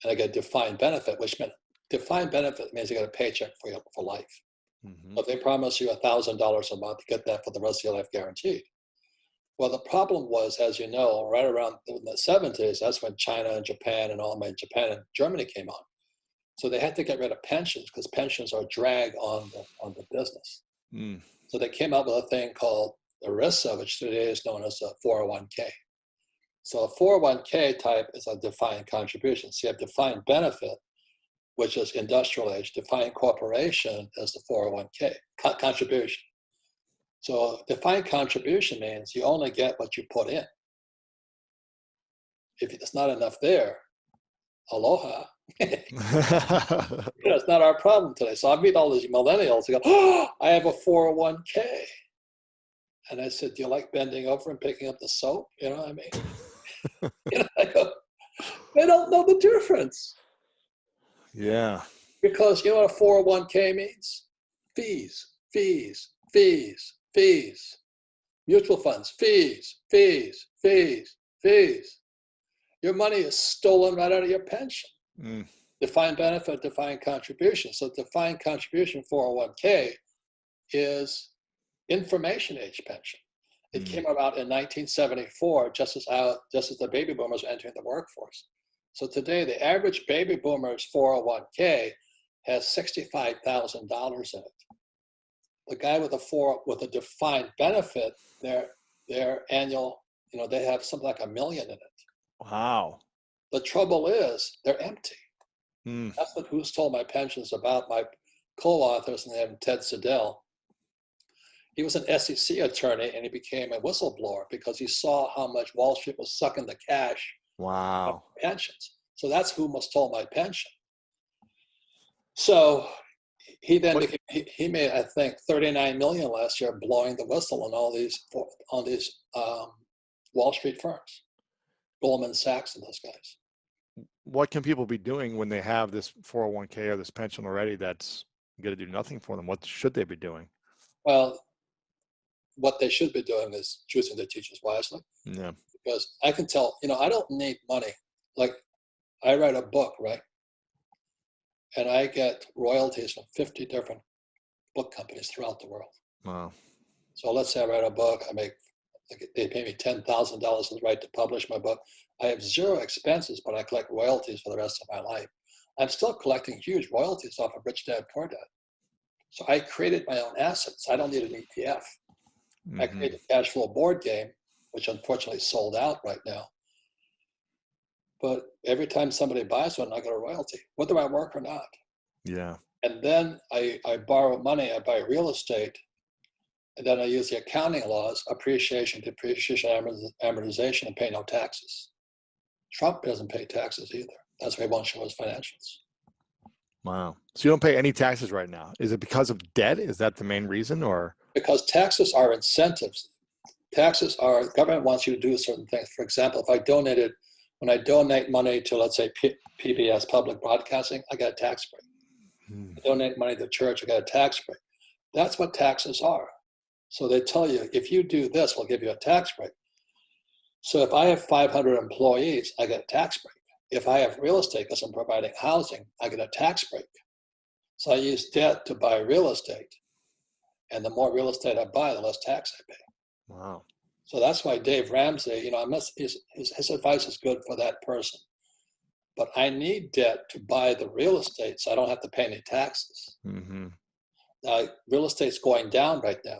and I got defined benefit, which meant defined benefit means you got a paycheck for life. But they promise you $1,000 a month to get that for the rest of your life guaranteed. Well, the problem was, as you know, right around the 70s, that's when China and Japan Japan and Germany came on. So they had to get rid of pensions because pensions are a drag on the business. So they came up with a thing called ERISA, which today is known as a 401k. So a 401k type is a defined contribution. So you have defined benefit, which is industrial age. Defined corporation is the 401k contribution. So defined contribution means you only get what you put in. if it's not enough there, aloha. It's not our problem today. So I meet all these millennials who go, oh, I have a 401k. And I said, do you like bending over and picking up the soap? You know what I mean? I go, they don't know the difference. Yeah. Because you know what a 401k means? Fees, fees, fees, fees. Mutual funds, fees, fees, fees, fees. Your money is stolen right out of your pension. Defined benefit, defined contribution. So defined contribution 401k is information age pension. It came about in 1974, just as the baby boomers were entering the workforce. So today, the average baby boomer's 401k has $65,000 in it. The guy with a defined benefit, their annual, they have something like $1 million in it. Wow. The trouble is they're empty. That's what Who's Told My Pension is about. My co-authors, and they have Ted Siddell. He was an SEC attorney, and he became a whistleblower because he saw how much Wall Street was sucking the cash. Wow. Pensions. So that's Who Must Told My Pension. So he then he made, I think, $39 million last year blowing the whistle on all these Wall Street firms, Goldman Sachs and those guys. What can people be doing when they have this 401k or this pension already that's going to do nothing for them? What should they be doing? Well, what they should be doing is choosing their teachers wisely. Yeah. Because I can tell, I don't need money. Like, I write a book, right? And I get royalties from 50 different book companies throughout the world. Wow. So let's say I write a book, they pay me $10,000 for the right to publish my book. I have zero expenses, but I collect royalties for the rest of my life. I'm still collecting huge royalties off of Rich Dad, Poor Dad. So I created my own assets. I don't need an ETF. I created the Cashflow board game, which unfortunately sold out right now. But every time somebody buys one, I get a royalty, whether I work or not. Yeah. And then I borrow money, I buy real estate, and then I use the accounting laws, appreciation, depreciation, amortization, and pay no taxes. Trump doesn't pay taxes either. That's why he won't show his financials. Wow. So you don't pay any taxes right now. Is it because of debt? Is that the main reason, or? Because taxes are incentives. Government wants you to do certain things. For example, when I donate money to, let's say, PBS, public broadcasting, I get a tax break. I donate money to the church, I get a tax break. That's what taxes are. So they tell you, if you do this, we'll give you a tax break. So if I have 500 employees, I get a tax break. If I have real estate because I'm providing housing, I get a tax break. So I use debt to buy real estate. And the more real estate I buy, the less tax I pay. Wow. So that's why Dave Ramsey, his advice is good for that person. But I need debt to buy the real estate so I don't have to pay any taxes. Now, real estate's going down right now.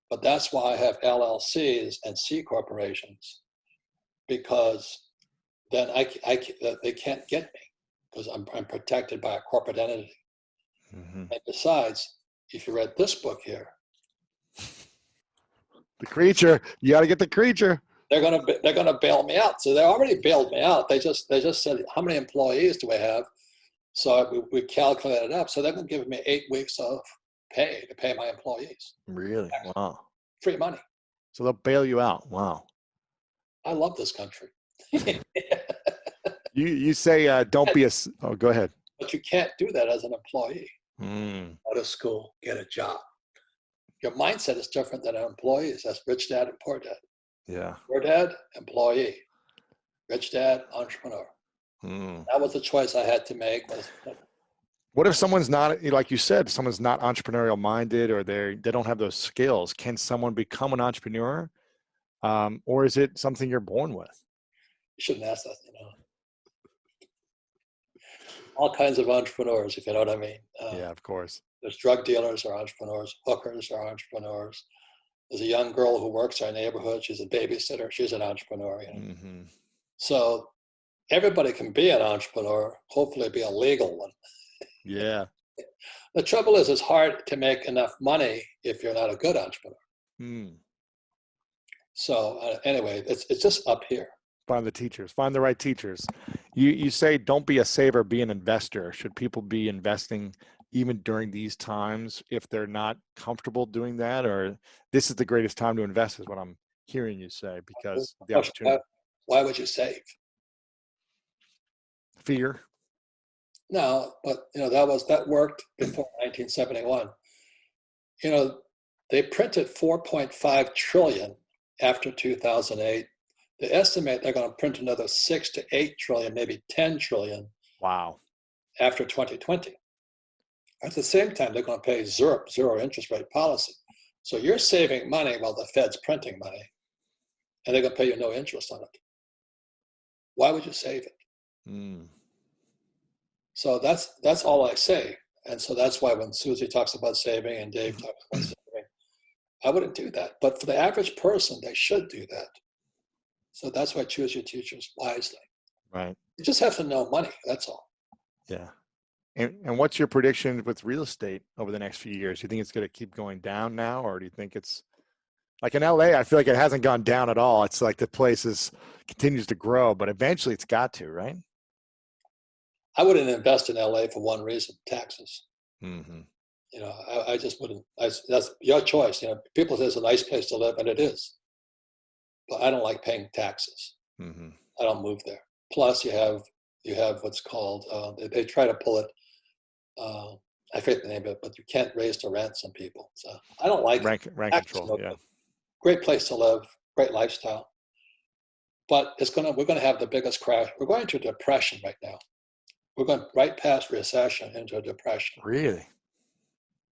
But that's why I have LLCs and C corporations, because then they can't get me because I'm protected by a corporate entity. And besides, if you read this book here, The Creature, you got to get The Creature. they're gonna bail me out. So they already bailed me out. They just said, how many employees do we have? So we calculated it up. So they're gonna give me 8 weeks of pay to pay my employees. Really? Wow. Free money. So they'll bail you out. Wow. I love this country. You say don't be go ahead. But you can't do that as an employee. Go to school, get a job. Your mindset is different than an employee's. That's Rich Dad and Poor Dad. Yeah. Poor Dad, employee. Rich Dad, entrepreneur. That was the choice I had to make. What if someone's not, like you said, someone's not entrepreneurial minded, or they don't have those skills? Can someone become an entrepreneur, or is it something you're born with? You shouldn't ask that. All kinds of entrepreneurs, if you know what I mean. Yeah, of course. There's drug dealers who are entrepreneurs, hookers are entrepreneurs. There's a young girl who works in our neighborhood. She's a babysitter. She's an entrepreneur. So everybody can be an entrepreneur, hopefully be a legal one. Yeah. The trouble is, it's hard to make enough money if you're not a good entrepreneur. So anyway, it's just up here. Find the teachers. Find the right teachers. You say don't be a saver, be an investor. Should people be investing even during these times if they're not comfortable doing that? Or this is the greatest time to invest is what I'm hearing you say because of the opportunity. Why would you save? Fear. No, but that worked before 1971. They printed 4.5 trillion after 2008. They estimate they're going to print another 6 to 8 trillion, maybe 10 trillion. Wow. After 2020. At the same time, they're going to pay zero interest rate policy. So you're saving money while the Fed's printing money, and they're going to pay you no interest on it. Why would you save it? Mm. So that's all I say. And so that's why when Susie talks about saving and Dave talks about saving, I wouldn't do that. But for the average person, they should do that. So that's why choose your teachers wisely. Right. You just have to know money. That's all. Yeah. And what's your prediction with real estate over the next few years? Do you think it's going to keep going down now, or do you think it's like in LA? I feel like it hasn't gone down at all. It's like the place continues to grow, but eventually it's got to, right? I wouldn't invest in LA for one reason: taxes. Mm-hmm. I just wouldn't. That's your choice. People say it's a nice place to live, and it is. But I don't like paying taxes. Mm-hmm. I don't move there. Plus, you have what's called they try to pull it. I forget the name of it, but you can't raise the rent. Some people. So I don't like rent control. Yeah. Great place to live, great lifestyle. But we're gonna have the biggest crash. We're going to a depression right now. We're going right past recession into a depression. Really?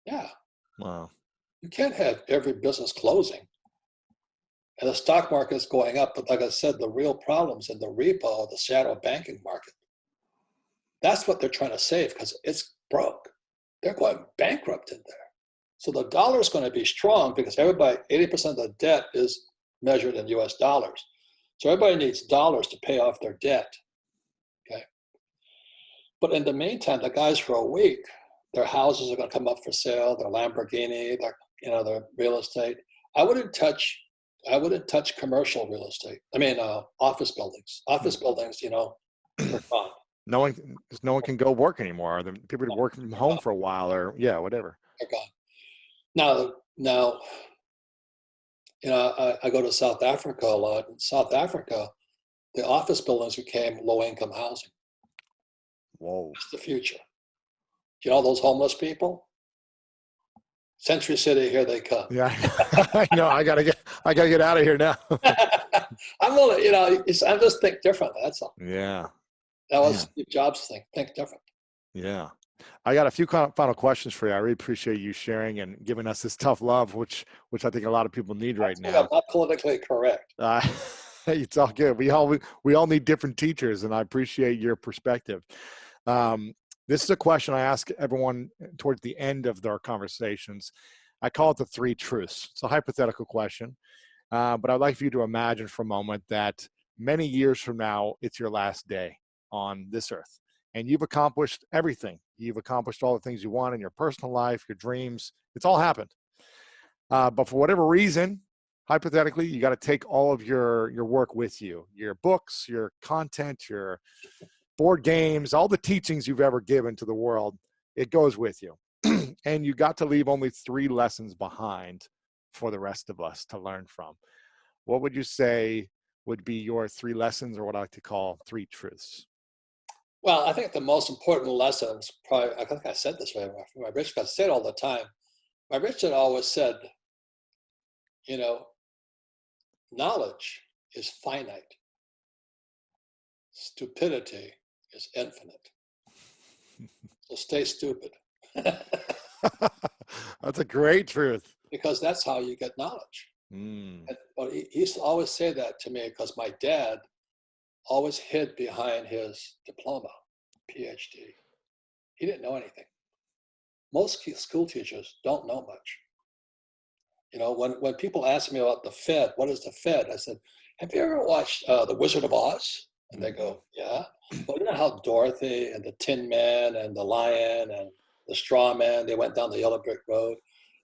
Yeah. Wow. You can't have every business closing. And the stock market is going up. But like I said, the real problem's in the repo or the shadow banking market. That's what they're trying to save because it's broke. They're going bankrupt in there. So the dollar is going to be strong because 80% of the debt is measured in US dollars. So everybody needs dollars to pay off their debt. Okay. But in the meantime, the guys for a week, their houses are going to come up for sale, their Lamborghini, their real estate. I wouldn't touch commercial real estate. I mean, office buildings. Office buildings, they're gone. No one can go work anymore. The people are working from home for a while, or whatever. They're gone. Now, I go to South Africa a lot. In South Africa, the office buildings became low-income housing. Whoa. That's the future. Do you know those homeless people? Century City, here they come. Yeah, I know. I gotta get out of here now. I just think differently. That's all. Yeah. That was Steve Jobs' thing. Think different. Yeah. I got a few final questions for you. I really appreciate you sharing and giving us this tough love, which I think a lot of people need right now. I'm not politically correct. It's all good. We all need different teachers, and I appreciate your perspective. This is a question I ask everyone towards the end of their conversations. I call it the 3 truths. It's a hypothetical question, but I'd like for you to imagine for a moment that many years from now, it's your last day on this earth, and you've accomplished everything. You've accomplished all the things you want in your personal life, your dreams. It's all happened. But for whatever reason, hypothetically, you got to take all of your work with you, your books, your content, your board games, all the teachings you've ever given to the world. It goes with you. And you got to leave only 3 lessons behind for the rest of us to learn from. What would you say would be your 3 lessons, or what I like to call 3 truths? Well, I think the most important lesson is probably, I think I said this right, my rich guy said all the time. My rich dad always said, knowledge is finite. Stupidity is infinite. So stay stupid. That's a great truth. Because that's how you get knowledge. But he used to always say that to me because my dad always hid behind his diploma, PhD. He didn't know anything. Most school teachers don't know much. When people ask me about the Fed, what is the Fed? I said, have you ever watched The Wizard of Oz? And they go, yeah. Well, you know how Dorothy and the Tin Man and the Lion and the Straw Man, they went down the yellow brick road.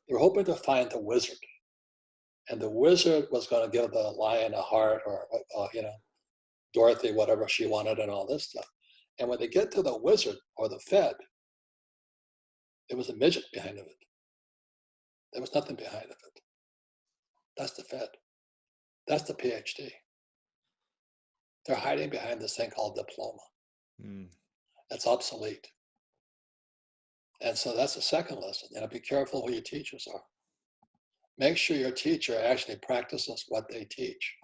They were hoping to find the wizard. And the wizard was going to give the lion a heart or. Dorothy, whatever she wanted, and all this stuff. And when they get to the wizard or the Fed, there was a midget behind it. There was nothing behind it. That's the Fed. That's the PhD. They're hiding behind this thing called diploma. That's obsolete. And so that's the second lesson. Be careful who your teachers are. Make sure your teacher actually practices what they teach.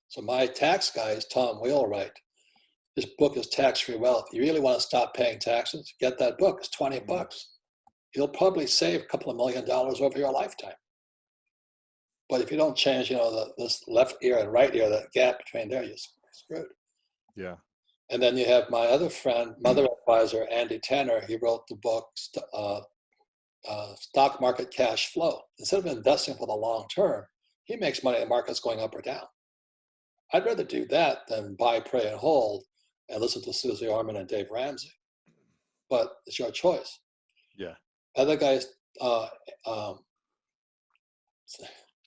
So my tax guy is Tom Wheelwright. His book is Tax-Free Wealth. You really want to stop paying taxes? Get that book. It's $20. You'll probably save a couple of $1 million over your lifetime. But if you don't change, this left ear and right ear, that gap between there, you're screwed. Yeah. And then you have my other friend, mother advisor, Andy Tanner. He wrote the book, Stock Market Cash Flow. Instead of investing for the long term, he makes money in the market's going up or down. I'd rather do that than buy, pray, and hold and listen to Susie Orman and Dave Ramsey. But it's your choice. Yeah. Other guys,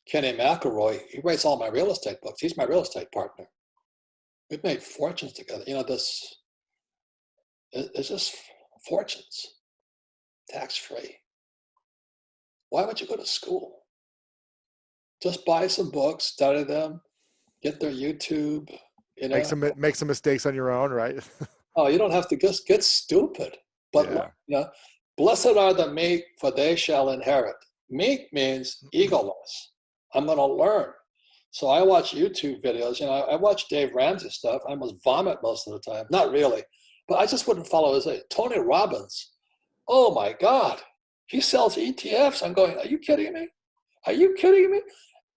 Kenny McElroy, he writes all my real estate books. He's my real estate partner. We've made fortunes together. It's just fortunes, tax-free. Why would you go to school? Just buy some books, study them, get their YouTube. Make some mistakes on your own, right? Oh, you don't have to just get stupid. But blessed are the meek, for they shall inherit. Meek means egoless. I'm going to learn. So I watch YouTube videos. I watch Dave Ramsey stuff. I almost vomit most of the time. Not really, but I just wouldn't follow his. Tony Robbins. Oh my God, he sells ETFs. I'm going, are you kidding me? Are you kidding me?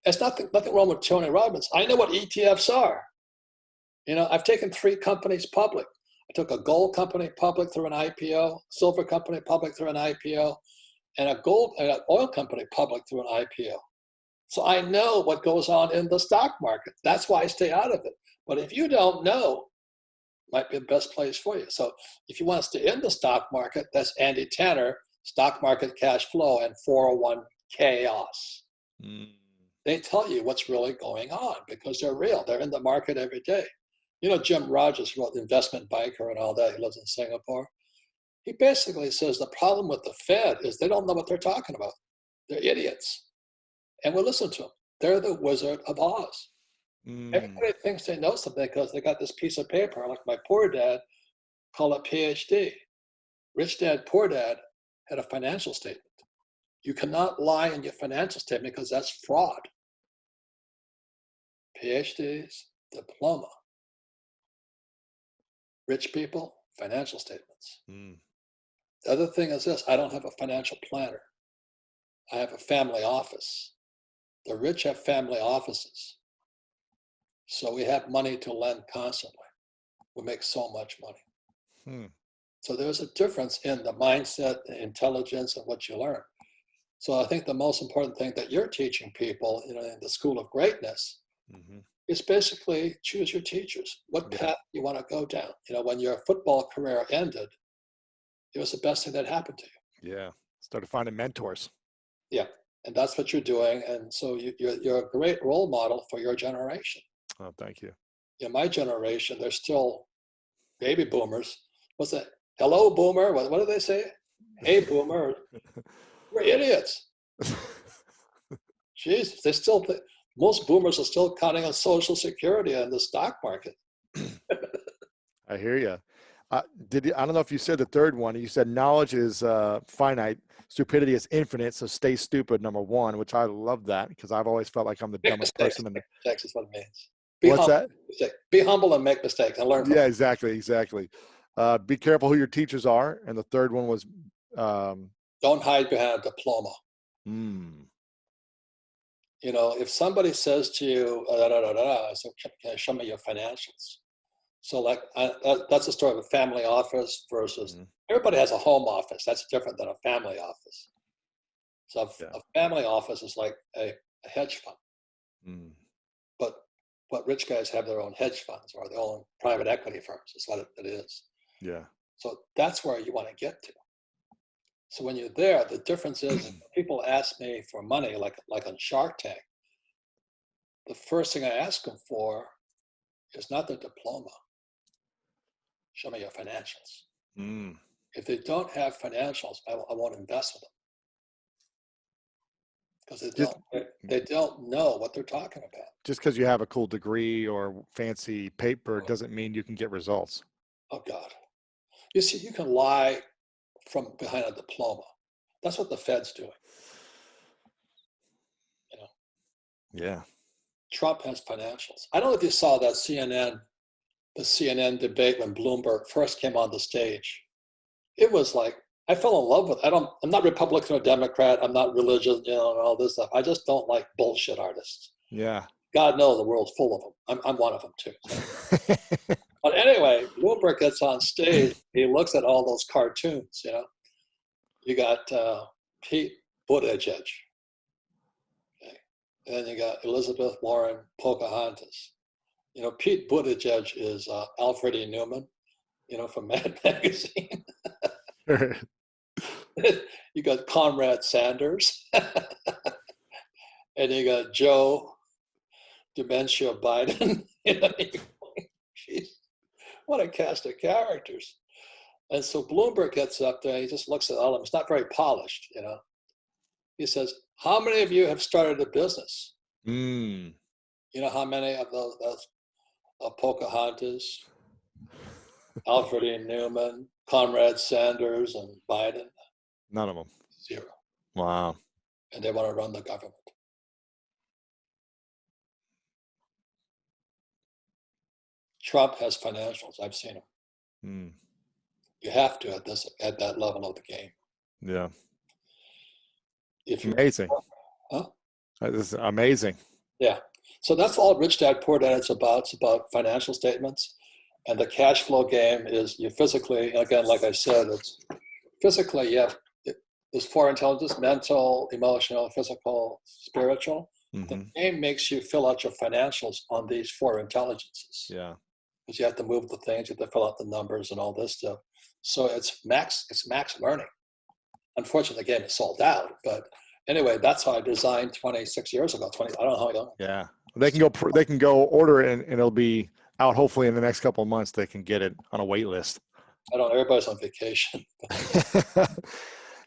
There's nothing wrong with Tony Robbins. I know what ETFs are. I've taken 3 companies public. I took a gold company public through an IPO, silver company public through an IPO, and an oil company public through an IPO. So I know what goes on in the stock market. That's why I stay out of it. But if you don't know, it might be the best place for you. So if you want to stay in the stock market, that's Andy Tanner, Stock Market Cash Flow, and 401 Chaos. They tell you what's really going on because they're real. They're in the market every day. Jim Rogers, who wrote The Investment Biker and all that, he lives in Singapore. He basically says the problem with the Fed is they don't know what they're talking about. They're idiots. And we'll listen to them. They're the Wizard of Oz. Everybody thinks they know something because they got this piece of paper, like my poor dad, called a PhD. Rich Dad, Poor Dad had a financial statement. You cannot lie in your financial statement because that's fraud. PhDs, diploma. Rich people, financial statements. The other thing is this, I don't have a financial planner. I have a family office. The rich have family offices. So we have money to lend constantly. We make so much money. So there's a difference in the mindset, the intelligence, and what you learn. So I think the most important thing that you're teaching people in the School of Greatness is basically choose your teachers. What path you want to go down. When your football career ended, it was the best thing that happened to you. Yeah. Started finding mentors. Yeah. And that's what you're doing. And so you're a great role model for your generation. Oh, thank you. My generation, they're still baby boomers. What's that? Hello, boomer. What do they say? Hey, boomer. We're idiots. Jesus, most boomers are still counting on Social Security and the stock market. I hear you. I don't know if you said the third one. You said knowledge is finite, stupidity is infinite. So stay stupid, number 1, which I love that because I've always felt like I'm the dumbest person in the. Mistakes is what it means. What's that? Be humble and make mistakes and learn from them. Exactly. Be careful who your teachers are. And the third one was don't hide behind a diploma. If somebody says to you, so can you show me your financials? So that's the story of a family office versus everybody has a home office. That's different than a family office. So a family office is like a hedge fund. But rich guys have their own hedge funds or their own private equity firms. That's what it is. Yeah. So that's where you want to get to. So when you're there, the difference is people ask me for money, like on Shark Tank. The first thing I ask them for is not the diploma. Show me your financials. Mm. If they don't have financials, I won't invest with them because they don't know what they're talking about. Just because you have a cool degree or fancy paper doesn't mean you can get results. Oh God. You see, you can lie from behind a diploma. That's what the Fed's doing. You know. Yeah. Trump has financials. I don't know if you saw that the CNN debate when Bloomberg first came on the stage. It was like, I fell in love with it. I'm not Republican or Democrat. I'm not religious, and all this stuff. I just don't like bullshit artists. Yeah. God knows the world's full of them. I'm one of them too. So. But anyway, Bloomberg gets on stage. He looks at all those cartoons, You got Pete Buttigieg. Okay. And then you got Elizabeth Warren Pocahontas. Pete Buttigieg is Alfred E. Newman, from Mad Magazine. You got Conrad Sanders. And you got Joe Dementia Biden. Jeez, what a cast of characters. And so Bloomberg gets up there, he just looks at all of them. It's not very polished, He says, how many of you have started a business? Mm. You know how many of those Pocahontas, Alfred E. Newman, Conrad Sanders, and Biden? None of them. 0. Wow. And they want to run the government. Trump has financials. I've seen him. Mm. You have to at that level of the game. Yeah. If amazing. Huh? This is amazing. Yeah. So that's all Rich Dad Poor Dad is about. It's about financial statements. And the cash flow game is you physically, again, like I said, it's physically, there's 4 intelligences: mental, emotional, physical, spiritual. Mm-hmm. The game makes you fill out your financials on these 4 intelligences. Yeah. Because you have to move the things, you have to fill out the numbers and all this stuff. So it's max learning. Unfortunately, the game is sold out. But anyway, that's how I designed 26 years ago. I don't know how long. Yeah. They can go order it and it'll be out hopefully in the next couple of months. They can get it on a wait list. I don't know. Everybody's on vacation.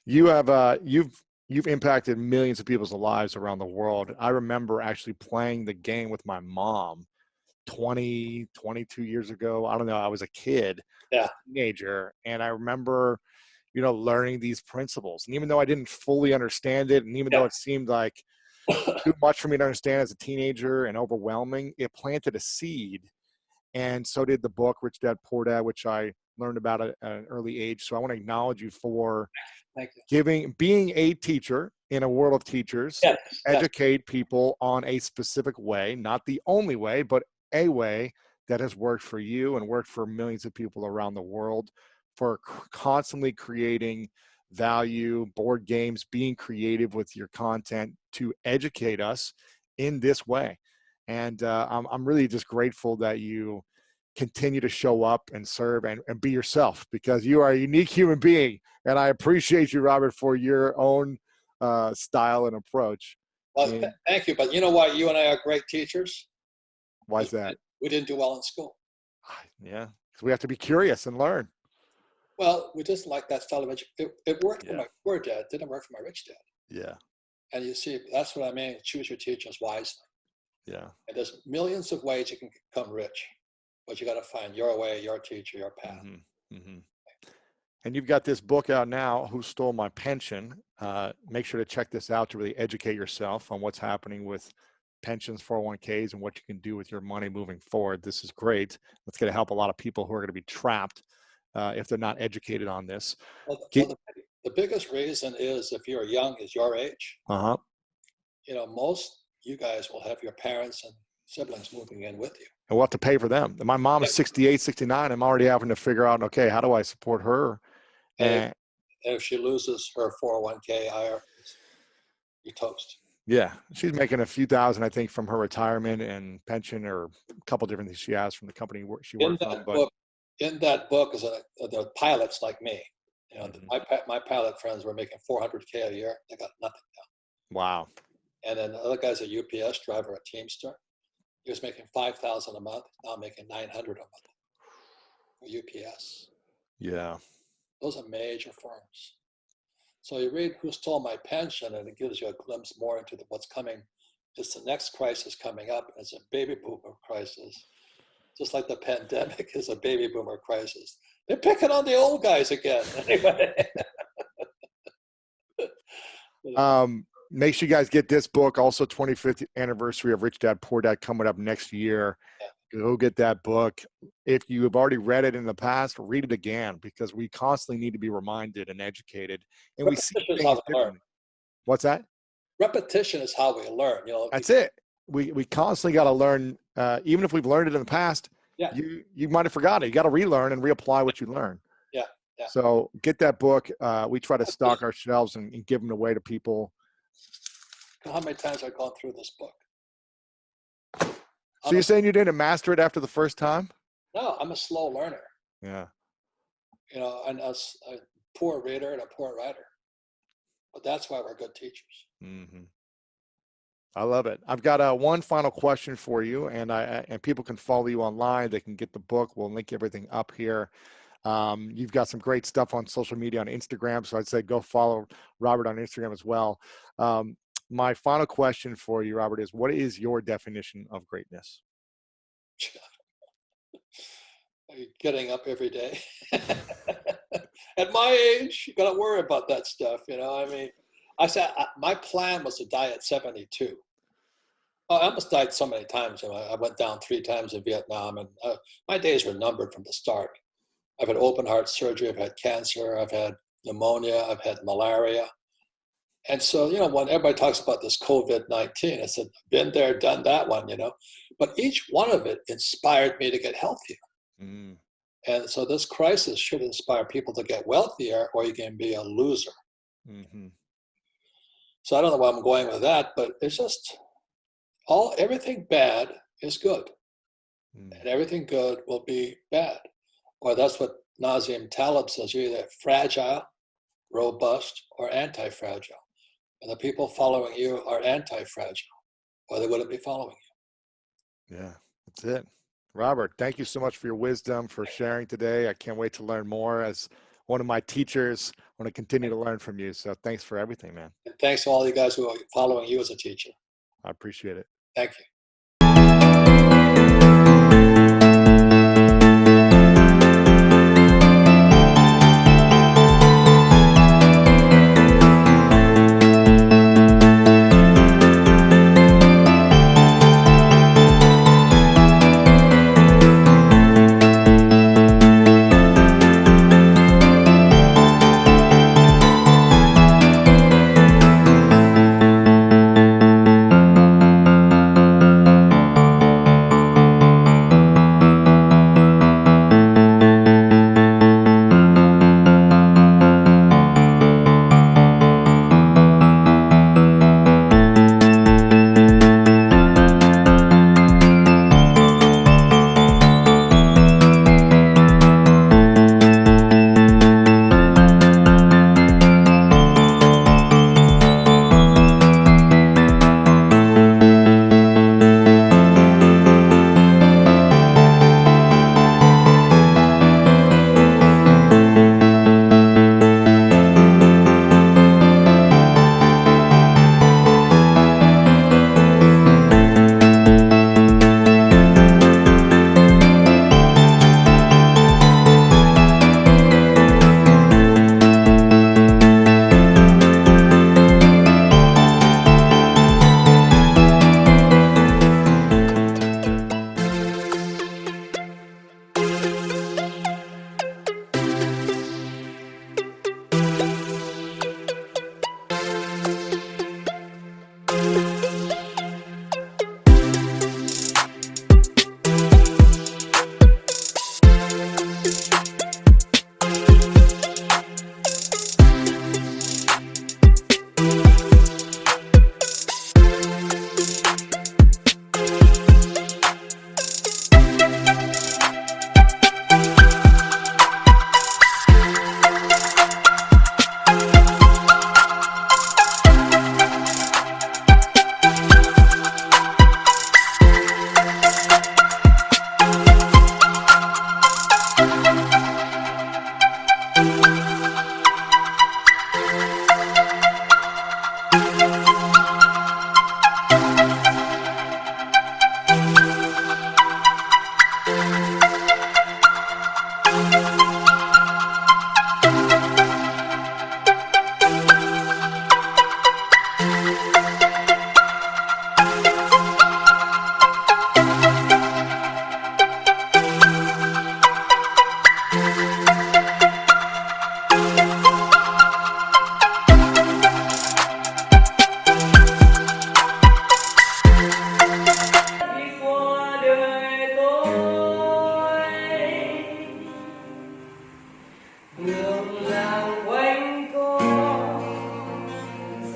You've impacted millions of people's lives around the world. I remember actually playing the game with my mom 22 years ago. I don't know. I was a kid, a teenager. And I remember, learning these principles. And even though I didn't fully understand it, and even though it seemed like too much for me to understand as a teenager and overwhelming, it planted a seed. And so did the book, Rich Dad, Poor Dad, which I learned about at an early age. So I want to acknowledge you for being a teacher in a world of teachers, educate people on a specific way, not the only way, but a way that has worked for you and worked for millions of people around the world, for constantly creating value, board games, being creative with your content to educate us in this way. And I'm really just grateful that you continue to show up and serve and be yourself, because you are a unique human being. And I appreciate you, Robert, for your own style and approach. Well, thank you. But you know why you and I are great teachers? Why is that? We didn't do well in school. Yeah, because we have to be curious and learn. Well, we just like that style of education. It worked for my poor dad. Didn't work for my rich dad. Yeah. And you see, that's what I mean. Choose your teachers wisely. Yeah. And there's millions of ways you can become rich, but you got to find your way, your teacher, your path. Mm-hmm. Mm-hmm. And you've got this book out now, Who Stole My Pension? Make sure to check this out to really educate yourself on what's happening with pensions, 401ks, and what you can do with your money moving forward. This is great. It's going to help a lot of people who are going to be trapped if they're not educated on this. Well, the biggest reason is if you're young, is your age. Uh-huh. Most you guys will have your parents and siblings moving in with you. And we'll have to pay for them. My mom is 68, 69. I'm already having to figure out, okay, how do I support her? And if she loses her 401k IRA, you're toast. Yeah, she's making a few thousand, I think, from her retirement and pension, or a couple different things she has from the company she works on. But in that book is the pilots like me. My pilot friends were making 400k a year. They got nothing now. Wow. And then the other guy's a UPS driver, a Teamster. He was making 5,000 a month, now making 900 a month for UPS. Yeah. Those are major firms. So you read Who Stole My Pension, and it gives you a glimpse more into what's coming. It's the next crisis coming up. It's a baby boomer crisis. Just like the pandemic is a baby boomer crisis. They're picking on the old guys again. Anyway. Make sure you guys get this book. Also, 25th anniversary of Rich Dad Poor Dad coming up next year. Go get that book. If you have already read it in the past, read it again, because we constantly need to be reminded and educated. And we see things differently. What's that? Repetition is how we learn. You know, that's it. We constantly got to learn. Even if we've learned it in the past, yeah, you might have forgotten it. You got to relearn and reapply what you learn. Yeah. Yeah. So get that book. We try to stock our shelves and give them away to people. How many times I've gone through this book? So you're saying you didn't master it after the first time? No, I'm a slow learner. Yeah. You know, and a poor reader and a poor writer. But that's why we're good teachers. Mm-hmm. I love it. I've got one final question for you, and people can follow you online. They can get the book. We'll link everything up here. You've got some great stuff on social media, on Instagram. So I'd say go follow Robert on Instagram as well. My final question for you, Robert, is what is your definition of greatness? Getting up every day. At my age, you got to worry about that stuff. You know, I mean, I said my plan was to die at 72. I almost died so many times. You know, I went down 3 times in Vietnam, and my days were numbered from the start. I've had open heart surgery. I've had cancer. I've had pneumonia. I've had malaria. And so, you know, when everybody talks about this COVID-19, I said, been there, done that one, you know. But each one of it inspired me to get healthier. Mm. And so this crisis should inspire people to get wealthier, or you can be a loser. Mm-hmm. So I don't know where I'm going with that, but it's just everything bad is good. Mm. And everything good will be bad. Or that's what Nassim Taleb says, you're either fragile, robust, or anti-fragile. And the people following you are anti-fragile, or they wouldn't be following you. Yeah, that's it. Robert, thank you so much for your wisdom, for sharing today. I can't wait to learn more. As one of my teachers, I want to continue to learn from you. So thanks for everything, man. And thanks to all you guys who are following you as a teacher. I appreciate it. Thank you.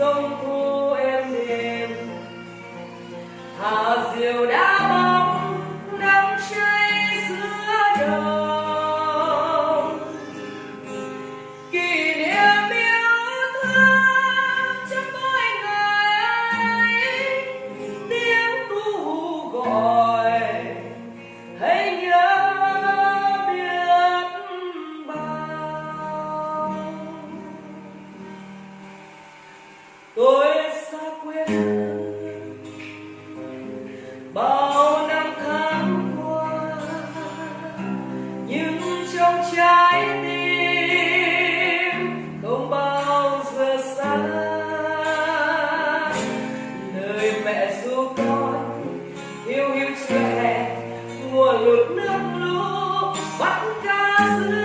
sông thu êm đềm, thả diều đá bóng nắng cháy giữa đồng, kỷ niệm yêu thương trong mỗi ngày ấy, tiếng ru gọi hãy nhớ biết bao. Tôi xa quê bao năm tháng qua, nhưng trong trái tim không bao giờ xa. Lời mẹ ru con hiu hiu chưa hè, mùa lụt nước lũ bắt cá giữa